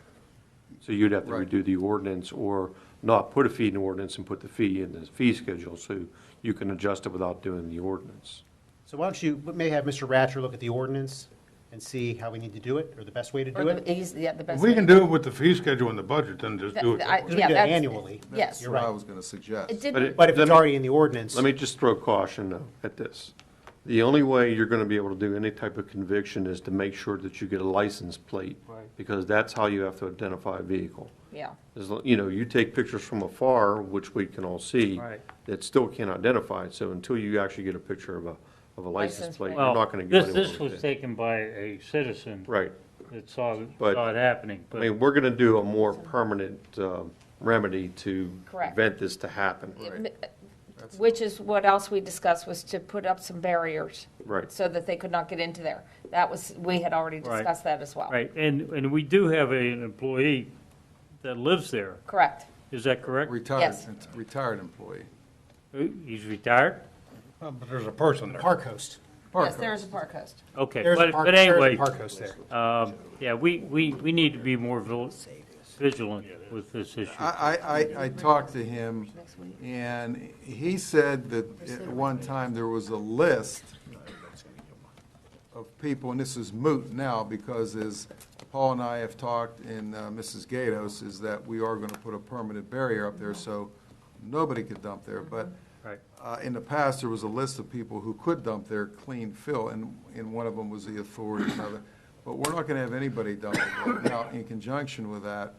So you'd have to Right. redo the ordinance or not put a fee in the ordinance and put the fee in the fee schedule so you can adjust it without doing the ordinance. So why don't you, may have Mr. Ratcher look at the ordinance and see how we need to do it, or the best way to Or do the, it? yeah, the best If we way can to do it with the fee schedule and the budget, then just do it. I- Because we yeah, do it that's- annually. Yes. That's what I was going to suggest. It didn't, But if Let it's me- already in the ordinance. Let me just throw caution though at this. The only way you're going to be able to do any type of conviction is to make sure that you get a license plate. Right. Because that's how you have to identify a vehicle. yeah. You take pictures from afar, which we can all see, Right. that still can't identify it. So until you actually get a picture of a license License plate, plate. you're Well, not going to get this anywhere was with it. taken by a citizen Right. that saw But- it happening. I But mean, we're going to do a more permanent remedy to Correct. prevent this to happen. Which is what else we discussed, was to put up some barriers. Right. So that they could not get into there. That was, we had already Right. discussed that as well. Right, and we do have an employee that lives there. Correct. Is that correct? Retired, Yes. retired employee. He's retired? But there's a person there. Park host. Yes, there is a park host. Okay, There's a but park- but there's a anyway, park host there. yeah, we need to be more vigilant with this issue. I talked to him, and he said that at one time there was a list of people, and this is moot now, because as Paul and I have talked, and Mrs. Gatos, is that we are going to put a permanent barrier up there, so nobody could dump there. But Right. in the past, there was a list of people who could dump their clean fill, and one of them was the authority. But we're not going to have anybody dump it. Now, in conjunction with that,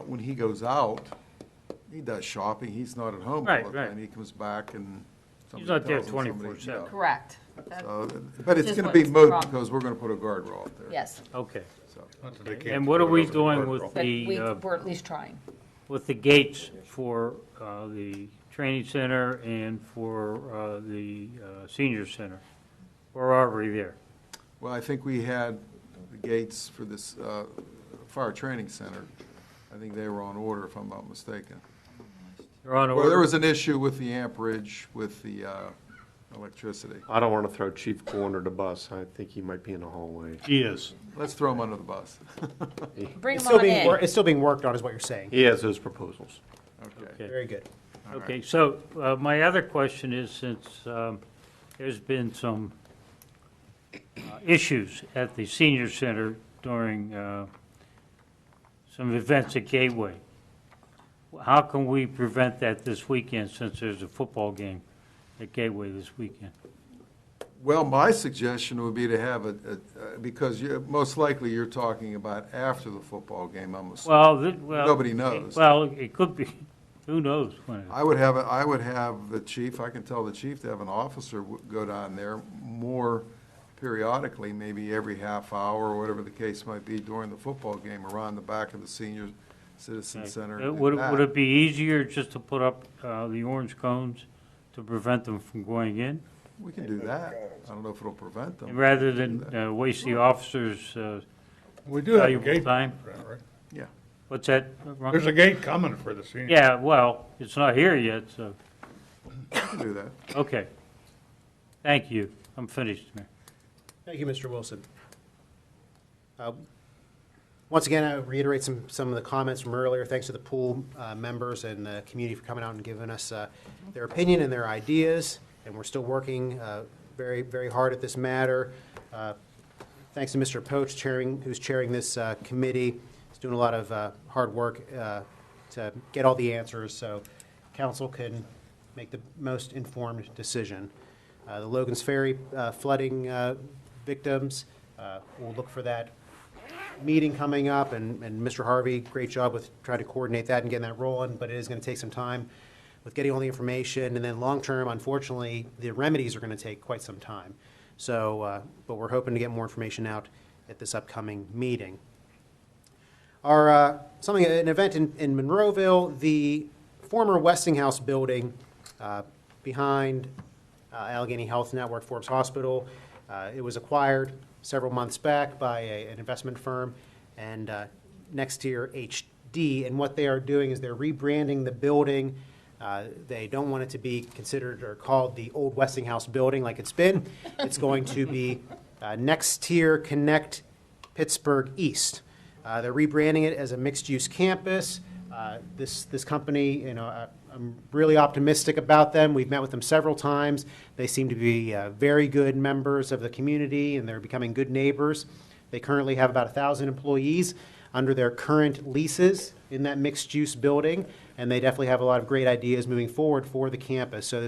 when he goes out, he does shopping, he's not at home all Right, the right. time. He comes back and He's somebody not there tells him somebody- 24/7. yeah. Correct. That- So, But it's Just going to be what's moot wrong. because we're going to put a guardrail up there. Yes. Okay. So, And what are we doing with But the, we're at least trying. with the gates for the training center and for the senior center? Where are we there? Well, I think we had the gates for this fire training center. I think they were on order, if I'm not mistaken. They're on Well, there order? was an issue with the amperage, with the electricity. I don't want to throw Chief Cole under the bus. I think he might be in the hallway. He is. Let's throw him under the bus. Bring It's them still on being, in. it's still being worked on, is what you're saying. He has those proposals. Okay. Very good. Okay, so my other question is, since there's been some issues at the senior center during some events at Gateway. How can we prevent that this weekend, since there's a football game at Gateway this weekend? Well, my suggestion would be to have because most likely you're talking about after the football game, I'm assuming. Nobody knows. Well, it could be. Who knows when? I would have the chief, I can tell the chief to have an officer go down there more periodically, maybe every half hour or whatever the case might be during the football game around the back of the senior citizen center. Would it be easier just to put up the orange cones to prevent them from going in? We can do that. I don't know if it'll prevent them. Rather than waste the officers' We do have a valuable gate, time? right? Yeah. What's that? Ron? There's a gate coming for the senior. Yeah, well, it's not here yet, so. We can do that. Okay. Thank you. I'm finished, Mayor. Thank you, Mr. Wilson. Once again, I reiterate some of the comments from earlier. Thanks to the pool members and the community for coming out and giving us their opinion and their ideas. And we're still working very, very hard at this matter. Thanks to Mr. Poach, who's chairing this committee. He's doing a lot of hard work to get all the answers so council can make the most informed decision. The Logan's Ferry flooding victims, we'll look for that meeting coming up, and Mr. Harvey, great job with trying to coordinate that and getting that rolling, but it is going to take some time with getting all the information, and then long-term, unfortunately, the remedies are going to take quite some time. So, but we're hoping to get more information out at this upcoming meeting. An event in Monroeville, the former Westinghouse building behind Allegheny Health Network Forbes Hospital, it was acquired several months back by an investment firm, and Nextier HD, and what they are doing is they're rebranding the building. They don't want it to be considered or called the old Westinghouse building like it's been. It's going to be Nextier Connect Pittsburgh East. They're rebranding it as a mixed-use campus. This company, I'm really optimistic about them. We've met with them several times. They seem to be very good members of the community, and they're becoming good neighbors. They currently have about 1,000 employees under their current leases in that mixed-use building, and they definitely have a lot of great ideas moving forward for the campus. So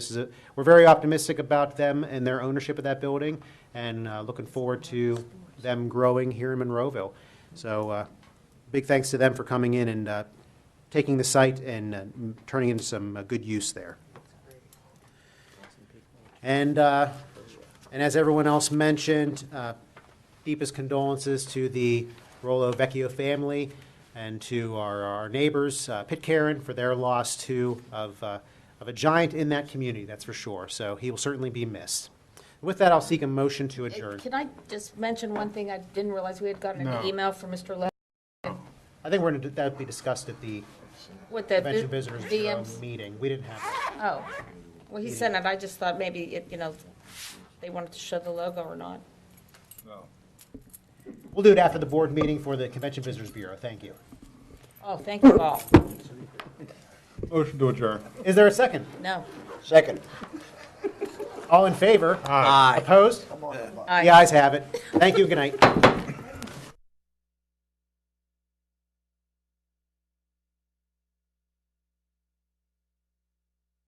we're very optimistic about them and their ownership of that building, and looking forward to them growing here in Monroeville. So big thanks to them for coming in and taking the site and turning into some good use there. And as everyone else mentioned, deepest condolences to the Rollo Vecchio family and to our neighbors, Pitcairn, for their loss too of a giant in that community, that's for sure. So he will certainly be missed. With that, I'll seek a motion to adjourn. Can I just mention one thing? I didn't realize we had gotten an email from Mr. Le. I think that would be discussed at the Convention Visitors Bureau meeting. We didn't have that. Oh, well, he sent it. I just thought maybe, they wanted to show the logo or not. No. We'll do it after the board meeting for the Convention Visitors Bureau. Thank you. Oh, thank you all. Motion to adjourn. Is there a second? No. Second. All in favor? Aye. Opposed? Aye. The ayes have it. Thank you. Good night.